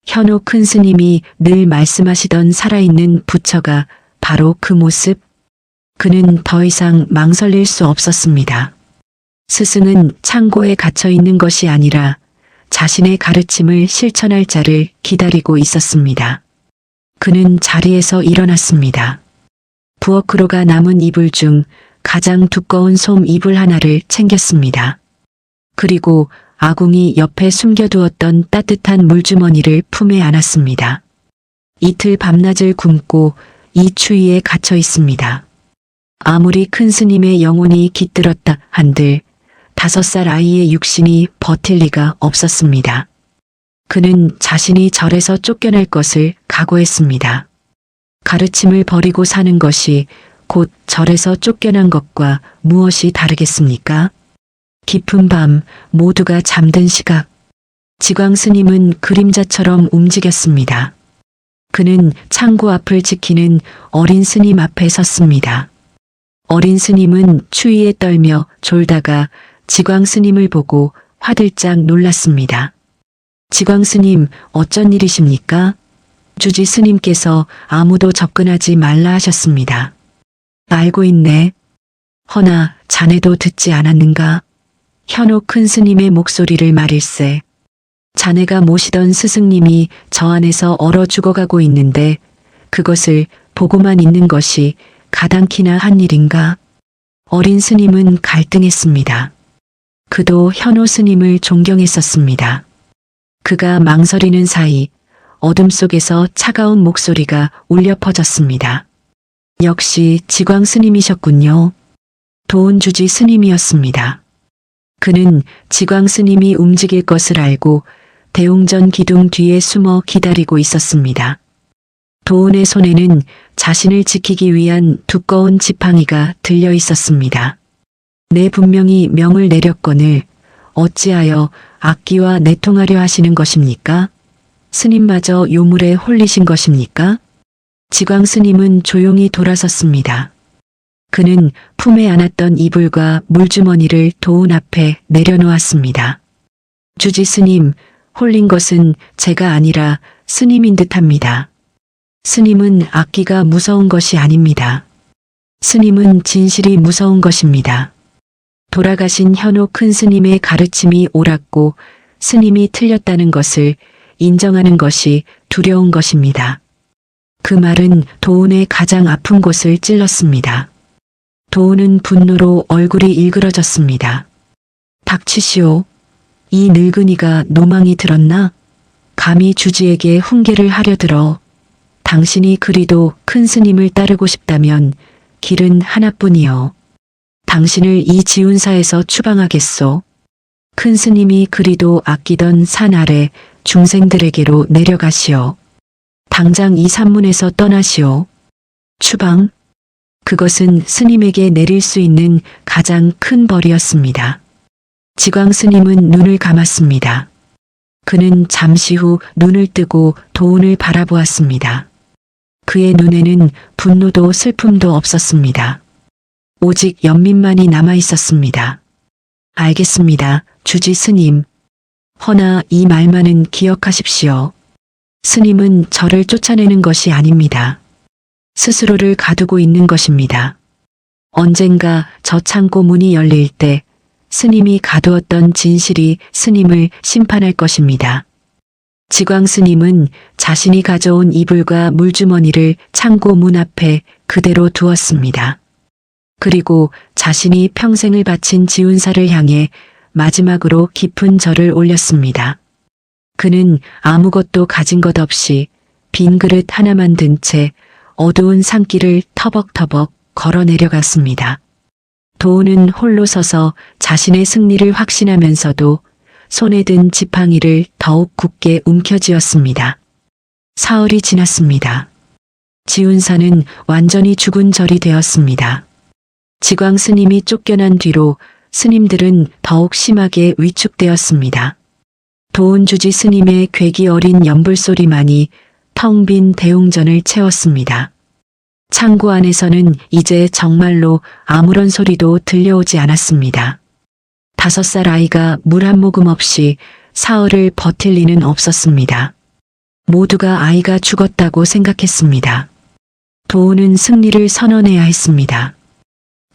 현호 큰 스님이 늘 말씀하시던 살아있는 부처가 바로 그 모습. 그는 더 이상 망설일 수 없었습니다. 스승은 창고에 갇혀 있는 것이 아니라 자신의 가르침을 실천할 자를 기다리고 있었습니다. 그는 자리에서 일어났습니다. 부엌으로가 남은 이불 중 가장 두꺼운 솜 이불 하나를 챙겼습니다. 그리고 아궁이 옆에 숨겨두었던 따뜻한 물주머니를 품에 안았습니다. 이틀 밤낮을 굶고 이 추위에 갇혀 있습니다. 아무리 큰 스님의 영혼이 깃들었다 한들 5살 아이의 육신이 버틸 리가 없었습니다. 그는 자신이 절에서 쫓겨날 것을 각오했습니다. 가르침을 버리고 사는 것이 곧 절에서 쫓겨난 것과 무엇이 다르겠습니까? 깊은 밤 모두가 잠든 시각, 지광 스님은 그림자처럼 움직였습니다. 그는 창고 앞을 지키는 어린 스님 앞에 섰습니다. 어린 스님은 추위에 떨며 졸다가 지광 스님을 보고 화들짝 놀랐습니다. 지광 스님, 어쩐 일이십니까? 주지 스님께서 아무도 접근하지 말라 하셨습니다. 알고 있네. 허나 자네도 듣지 않았는가? 현호 큰 스님의 목소리를 말일세. 자네가 모시던 스승님이 저 안에서 얼어 죽어가고 있는데 그것을 보고만 있는 것이 가당키나 한 일인가? 어린 스님은 갈등했습니다. 그도 현호 스님을 존경했었습니다. 그가 망설이는 사이 어둠 속에서 차가운 목소리가 울려 퍼졌습니다. 역시 지광 스님이셨군요. 도운주지 스님이었습니다. 그는 지광 스님이 움직일 것을 알고 대웅전 기둥 뒤에 숨어 기다리고 있었습니다. 도운의 손에는 자신을 지키기 위한 두꺼운 지팡이가 들려 있었습니다. 내 분명히 명을 내렸거늘 어찌하여 악기와 내통하려 하시는 것입니까? 스님마저 요물에 홀리신 것입니까? 지광 스님은 조용히 돌아섰습니다. 그는 품에 안았던 이불과 물주머니를 도운 앞에 내려놓았습니다. 주지 스님, 홀린 것은 제가 아니라 스님인 듯합니다. 스님은 악기가 무서운 것이 아닙니다. 스님은 진실이 무서운 것입니다. 돌아가신 현호 큰 스님의 가르침이 옳았고 스님이 틀렸다는 것을 인정하는 것이 두려운 것입니다. 그 말은 도운의 가장 아픈 곳을 찔렀습니다. 도운은 분노로 얼굴이 일그러졌습니다. 닥치시오. 이 늙은이가 노망이 들었나? 감히 주지에게 훈계를 하려 들어. 당신이 그리도 큰 스님을 따르고 싶다면 길은 하나뿐이요. 당신을 이 지운사에서 추방하겠소. 큰 스님이 그리도 아끼던 산 아래 중생들에게로 내려가시오. 당장 이 산문에서 떠나시오. 추방? 그것은 스님에게 내릴 수 있는 가장 큰 벌이었습니다. 지광 스님은 눈을 감았습니다. 그는 잠시 후 눈을 뜨고 도운을 바라보았습니다. 그의 눈에는 분노도 슬픔도 없었습니다. 오직 연민만이 남아 있었습니다. 알겠습니다, 주지 스님. 허나 이 말만은 기억하십시오. 스님은 저를 쫓아내는 것이 아닙니다. 스스로를 가두고 있는 것입니다. 언젠가 저 창고 문이 열릴 때 스님이 가두었던 진실이 스님을 심판할 것입니다. 지광 스님은 자신이 가져온 이불과 물주머니를 창고 문 앞에 그대로 두었습니다. 그리고 자신이 평생을 바친 지훈사를 향해 마지막으로 깊은 절을 올렸습니다. 그는 아무것도 가진 것 없이 빈 그릇 하나만 든 채 어두운 산길을 터벅터벅 걸어 내려갔습니다. 도우는 홀로 서서 자신의 승리를 확신하면서도 손에 든 지팡이를 더욱 굳게 움켜쥐었습니다. 사흘이 지났습니다. 지훈사는 완전히 죽은 절이 되었습니다. 지광 스님이 쫓겨난 뒤로 스님들은 더욱 심하게 위축되었습니다. 도운주지 스님의 괴기 어린 연불소리만이 텅 빈 대웅전을 채웠습니다. 창고 안에서는 이제 정말로 아무런 소리도 들려오지 않았습니다. 5살 아이가 물 한 모금 없이 사흘을 버틸 리는 없었습니다. 모두가 아이가 죽었다고 생각했습니다. 도우는 승리를 선언해야 했습니다.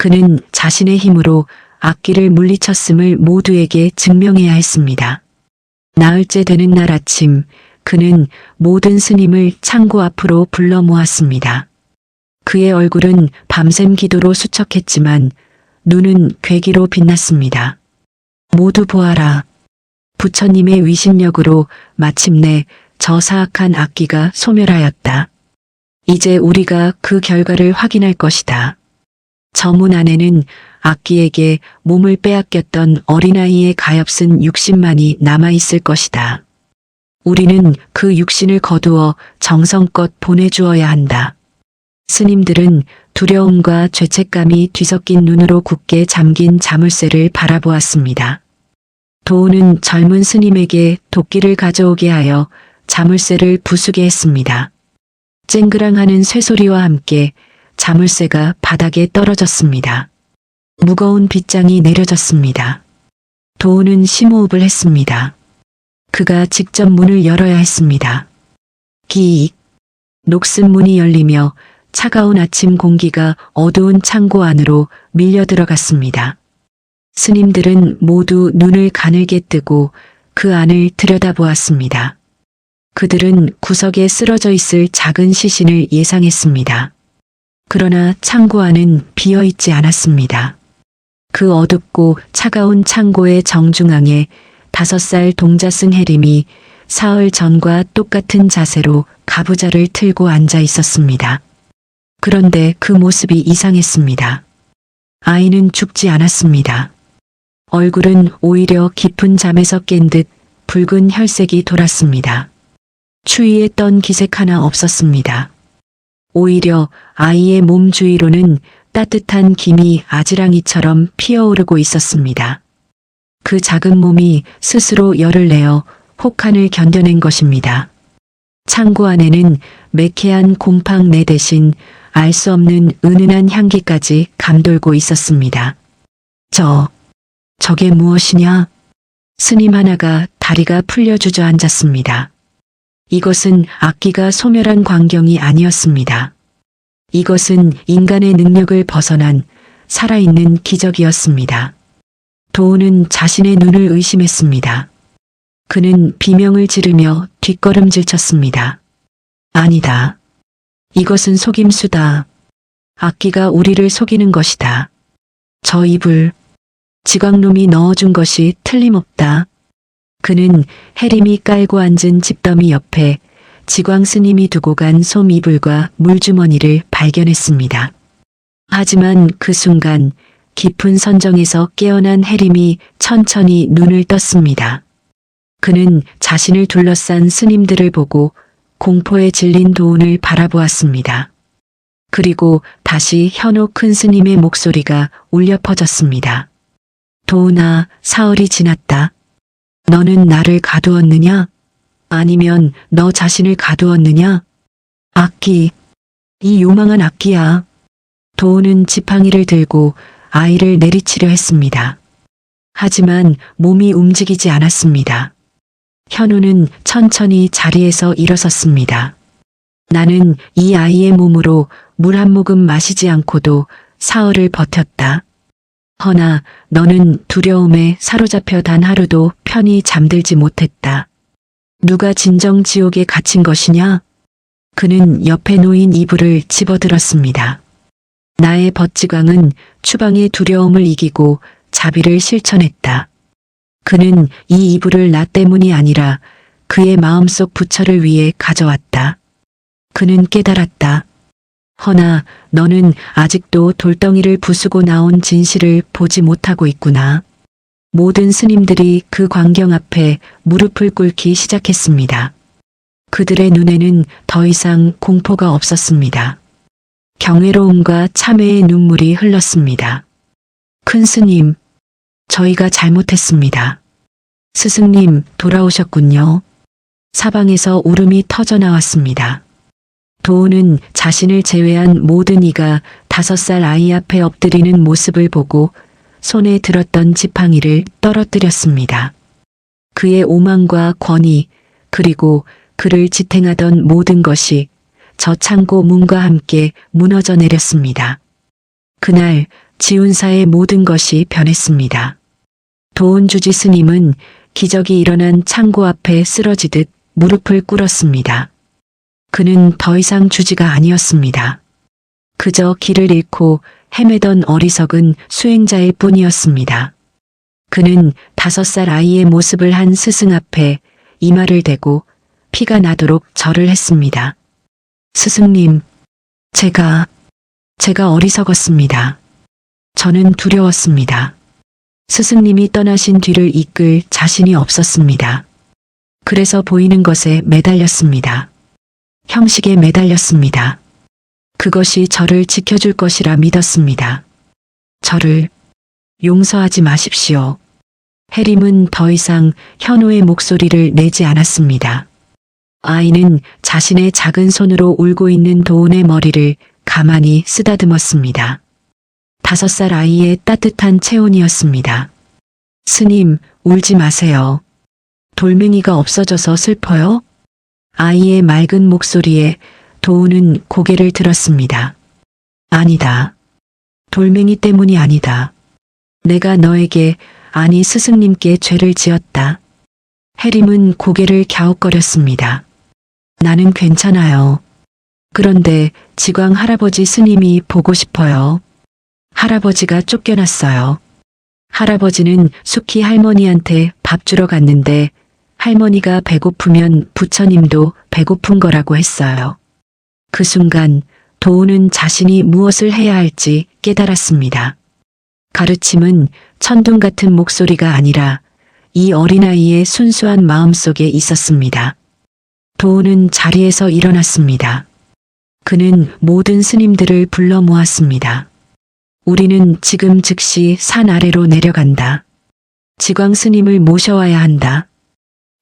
그는 자신의 힘으로 악기를 물리쳤음을 모두에게 증명해야 했습니다. 나흘째 되는 날 아침, 그는 모든 스님을 창고 앞으로 불러 모았습니다. 그의 얼굴은 밤샘 기도로 수척했지만 눈은 괴기로 빛났습니다. 모두 보아라. 부처님의 위신력으로 마침내 저 사악한 악기가 소멸하였다. 이제 우리가 그 결과를 확인할 것이다. 저 문 안에는 악기에게 몸을 빼앗겼던 어린아이의 가엾은 육신만이 남아있을 것이다. 우리는 그 육신을 거두어 정성껏 보내주어야 한다. 스님들은 두려움과 죄책감이 뒤섞인 눈으로 굳게 잠긴 자물쇠를 바라보았습니다. 도우는 젊은 스님에게 도끼를 가져오게 하여 자물쇠를 부수게 했습니다. 쨍그랑하는 쇠소리와 함께 자물쇠가 바닥에 떨어졌습니다. 무거운 빗장이 내려졌습니다. 도우는 심호흡을 했습니다. 그가 직접 문을 열어야 했습니다. 기익. 녹슨 문이 열리며 차가운 아침 공기가 어두운 창고 안으로 밀려 들어갔습니다. 스님들은 모두 눈을 가늘게 뜨고 그 안을 들여다보았습니다. 그들은 구석에 쓰러져 있을 작은 시신을 예상했습니다. 그러나 창고 안은 비어 있지 않았습니다. 그 어둡고 차가운 창고의 정중앙에 5살 동자승 해림이 사흘 전과 똑같은 자세로 가부좌를 틀고 앉아 있었습니다. 그런데 그 모습이 이상했습니다. 아이는 죽지 않았습니다. 얼굴은 오히려 깊은 잠에서 깬 듯 붉은 혈색이 돌았습니다. 추위에 떤 기색 하나 없었습니다. 오히려 아이의 몸 주위로는 따뜻한 김이 아지랑이처럼 피어오르고 있었습니다. 그 작은 몸이 스스로 열을 내어 혹한을 견뎌낸 것입니다. 창고 안에는 매캐한 곰팡내 대신 알 수 없는 은은한 향기까지 감돌고 있었습니다. 저게 무엇이냐? 스님 하나가 다리가 풀려 주저앉았습니다. 이것은 악기가 소멸한 광경이 아니었습니다. 이것은 인간의 능력을 벗어난 살아있는 기적이었습니다. 도우는 자신의 눈을 의심했습니다. 그는 비명을 지르며 뒷걸음질 쳤습니다. 아니다. 이것은 속임수다. 악기가 우리를 속이는 것이다. 저 이불, 지광놈이 넣어준 것이 틀림없다. 그는 해림이 깔고 앉은 집더미 옆에 지광 스님이 두고 간 솜 이불과 물주머니를 발견했습니다. 하지만 그 순간 깊은 선정에서 깨어난 해림이 천천히 눈을 떴습니다. 그는 자신을 둘러싼 스님들을 보고 공포에 질린 도운을 바라보았습니다. 그리고 다시 현호 큰 스님의 목소리가 울려 퍼졌습니다. 도운아, 사흘이 지났다. 너는 나를 가두었느냐? 아니면 너 자신을 가두었느냐? 악기, 이 요망한 악기야. 도운은 지팡이를 들고 아이를 내리치려 했습니다. 하지만 몸이 움직이지 않았습니다. 현우는 천천히 자리에서 일어섰습니다. 나는 이 아이의 몸으로 물 한 모금 마시지 않고도 사흘을 버텼다. 허나 너는 두려움에 사로잡혀 단 하루도 편히 잠들지 못했다. 누가 진정 지옥에 갇힌 것이냐? 그는 옆에 놓인 이불을 집어들었습니다. 나의 벗지광은 추방의 두려움을 이기고 자비를 실천했다. 그는 이 이불을 나 때문이 아니라 그의 마음속 부처를 위해 가져왔다. 그는 깨달았다. 허나 너는 아직도 돌덩이를 부수고 나온 진실을 보지 못하고 있구나. 모든 스님들이 그 광경 앞에 무릎을 꿇기 시작했습니다. 그들의 눈에는 더 이상 공포가 없었습니다. 경외로움과 참회의 눈물이 흘렀습니다. 큰 스님, 저희가 잘못했습니다. 스승님, 돌아오셨군요. 사방에서 울음이 터져 나왔습니다. 도우는 자신을 제외한 모든 이가 5살 아이 앞에 엎드리는 모습을 보고 손에 들었던 지팡이를 떨어뜨렸습니다. 그의 오만과 권위, 그리고 그를 지탱하던 모든 것이 저 창고 문과 함께 무너져 내렸습니다. 그날 지운사의 모든 것이 변했습니다. 도운주지 스님은 기적이 일어난 창고 앞에 쓰러지듯 무릎을 꿇었습니다. 그는 더 이상 주지가 아니었습니다. 그저 길을 잃고 헤매던 어리석은 수행자일 뿐이었습니다. 그는 5살 아이의 모습을 한 스승 앞에 이마를 대고 피가 나도록 절을 했습니다. 스승님, 제가 어리석었습니다. 저는 두려웠습니다. 스승님이 떠나신 뒤를 이끌 자신이 없었습니다. 그래서 보이는 것에 매달렸습니다. 형식에 매달렸습니다. 그것이 저를 지켜줄 것이라 믿었습니다. 저를 용서하지 마십시오. 해림은 더 이상 현호의 목소리를 내지 않았습니다. 아이는 자신의 작은 손으로 울고 있는 도운의 머리를 가만히 쓰다듬었습니다. 5살 아이의 따뜻한 체온이었습니다. 스님, 울지 마세요. 돌멩이가 없어져서 슬퍼요? 아이의 맑은 목소리에 도우는 고개를 들었습니다. 아니다. 돌멩이 때문이 아니다. 내가 너에게, 아니 스승님께 죄를 지었다. 해림은 고개를 갸웃거렸습니다. 나는 괜찮아요. 그런데 지광 할아버지 스님이 보고 싶어요. 할아버지가 쫓겨났어요. 할아버지는 숙희 할머니한테 밥 주러 갔는데 할머니가 배고프면 부처님도 배고픈 거라고 했어요. 그 순간 도우는 자신이 무엇을 해야 할지 깨달았습니다. 가르침은 천둥 같은 목소리가 아니라 이 어린아이의 순수한 마음속에 있었습니다. 도우는 자리에서 일어났습니다. 그는 모든 스님들을 불러 모았습니다. 우리는 지금 즉시 산 아래로 내려간다. 지광 스님을 모셔와야 한다.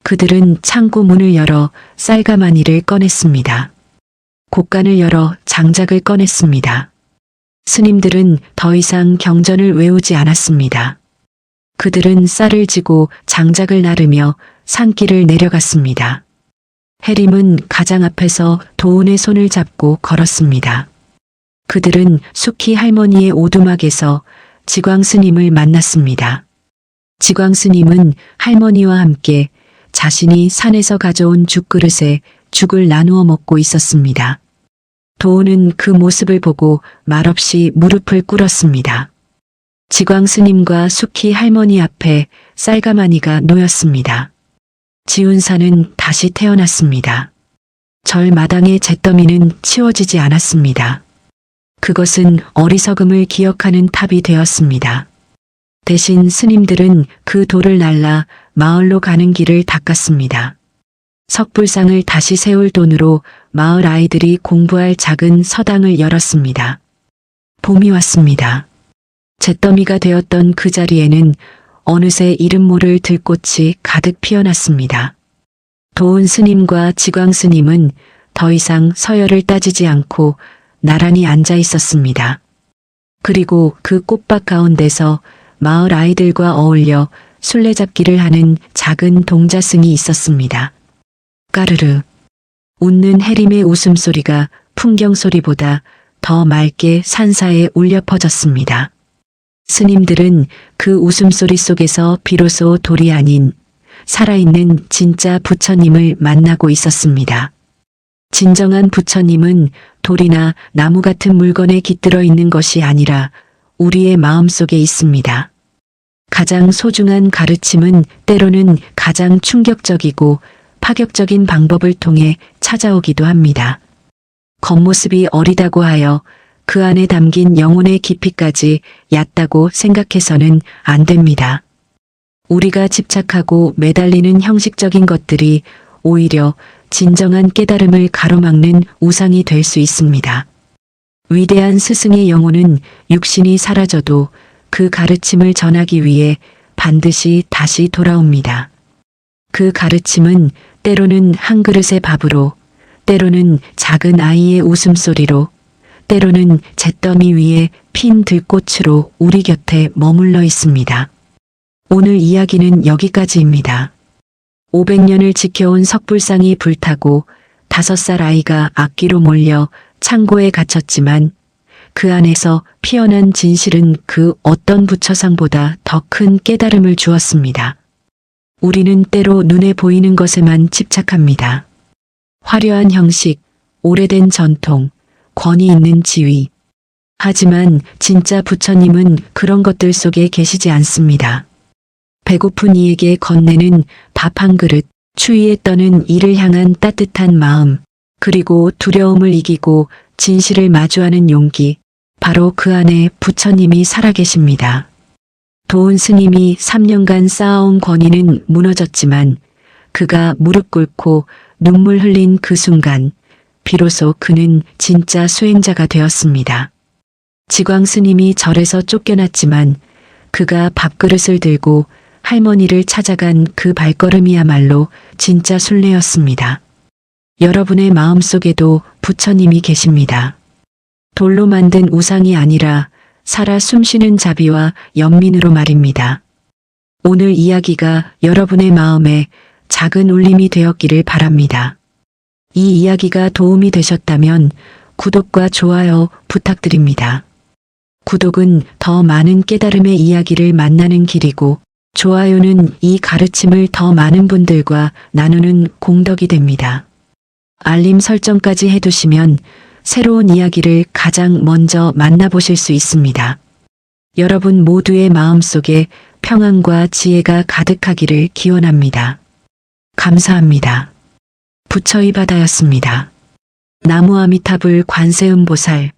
그들은 창고 문을 열어 쌀가마니를 꺼냈습니다. 곡간을 열어 장작을 꺼냈습니다. 스님들은 더 이상 경전을 외우지 않았습니다. 그들은 쌀을 지고 장작을 나르며 산길을 내려갔습니다. 해림은 가장 앞에서 도운의 손을 잡고 걸었습니다. 그들은 숙희 할머니의 오두막에서 지광 스님을 만났습니다. 지광 스님은 할머니와 함께 자신이 산에서 가져온 죽그릇에 죽을 나누어 먹고 있었습니다. 도우는 그 모습을 보고 말없이 무릎을 꿇었습니다. 지광 스님과 숙희 할머니 앞에 쌀가마니가 놓였습니다. 지운사는 다시 태어났습니다. 절 마당의 잿더미는 치워지지 않았습니다. 그것은 어리석음을 기억하는 탑이 되었습니다. 대신 스님들은 그 돌을 날라 마을로 가는 길을 닦았습니다. 석불상을 다시 세울 돈으로 마을 아이들이 공부할 작은 서당을 열었습니다. 봄이 왔습니다. 잿더미가 되었던 그 자리에는 어느새 이름 모를 들꽃이 가득 피어났습니다. 도운 스님과 지광 스님은 더 이상 서열을 따지지 않고 나란히 앉아 있었습니다. 그리고 그 꽃밭 가운데서 마을 아이들과 어울려 술래잡기를 하는 작은 동자승이 있었습니다. 까르르. 웃는 해림의 웃음소리가 풍경소리보다 더 맑게 산사에 울려 퍼졌습니다. 스님들은 그 웃음소리 속에서 비로소 돌이 아닌 살아있는 진짜 부처님을 만나고 있었습니다. 진정한 부처님은 돌이나 나무 같은 물건에 깃들어 있는 것이 아니라 우리의 마음속에 있습니다. 가장 소중한 가르침은 때로는 가장 충격적이고 파격적인 방법을 통해 찾아오기도 합니다. 겉모습이 어리다고 하여 그 안에 담긴 영혼의 깊이까지 얕다고 생각해서는 안 됩니다. 우리가 집착하고 매달리는 형식적인 것들이 오히려 진정한 깨달음을 가로막는 우상이 될 수 있습니다. 위대한 스승의 영혼은 육신이 사라져도 그 가르침을 전하기 위해 반드시 다시 돌아옵니다. 그 가르침은 때로는 한 그릇의 밥으로, 때로는 작은 아이의 웃음소리로, 때로는 잿더미 위에 핀 들꽃으로 우리 곁에 머물러 있습니다. 오늘 이야기는 여기까지입니다. 500년을 지켜온 석불상이 불타고 5살 아이가 악기로 몰려 창고에 갇혔지만 그 안에서 피어난 진실은 그 어떤 부처상보다 더 큰 깨달음을 주었습니다. 우리는 때로 눈에 보이는 것에만 집착합니다. 화려한 형식, 오래된 전통, 권위 있는 지위. 하지만 진짜 부처님은 그런 것들 속에 계시지 않습니다. 배고픈 이에게 건네는 밥 한 그릇, 추위에 떠는 이를 향한 따뜻한 마음, 그리고 두려움을 이기고 진실을 마주하는 용기, 바로 그 안에 부처님이 살아계십니다. 도운 스님이 3년간 쌓아온 권위는 무너졌지만 그가 무릎 꿇고 눈물 흘린 그 순간 비로소 그는 진짜 수행자가 되었습니다. 지광 스님이 절에서 쫓겨났지만 그가 밥그릇을 들고 할머니를 찾아간 그 발걸음이야말로 진짜 순례였습니다. 여러분의 마음속에도 부처님이 계십니다. 돌로 만든 우상이 아니라 살아 숨쉬는 자비와 연민으로 말입니다. 오늘 이야기가 여러분의 마음에 작은 울림이 되었기를 바랍니다. 이 이야기가 도움이 되셨다면 구독과 좋아요 부탁드립니다. 구독은 더 많은 깨달음의 이야기를 만나는 길이고 좋아요는 이 가르침을 더 많은 분들과 나누는 공덕이 됩니다. 알림 설정까지 해두시면 새로운 이야기를 가장 먼저 만나보실 수 있습니다. 여러분 모두의 마음속에 평안과 지혜가 가득하기를 기원합니다. 감사합니다. 부처의 바다였습니다. 나무 아미타불 관세음보살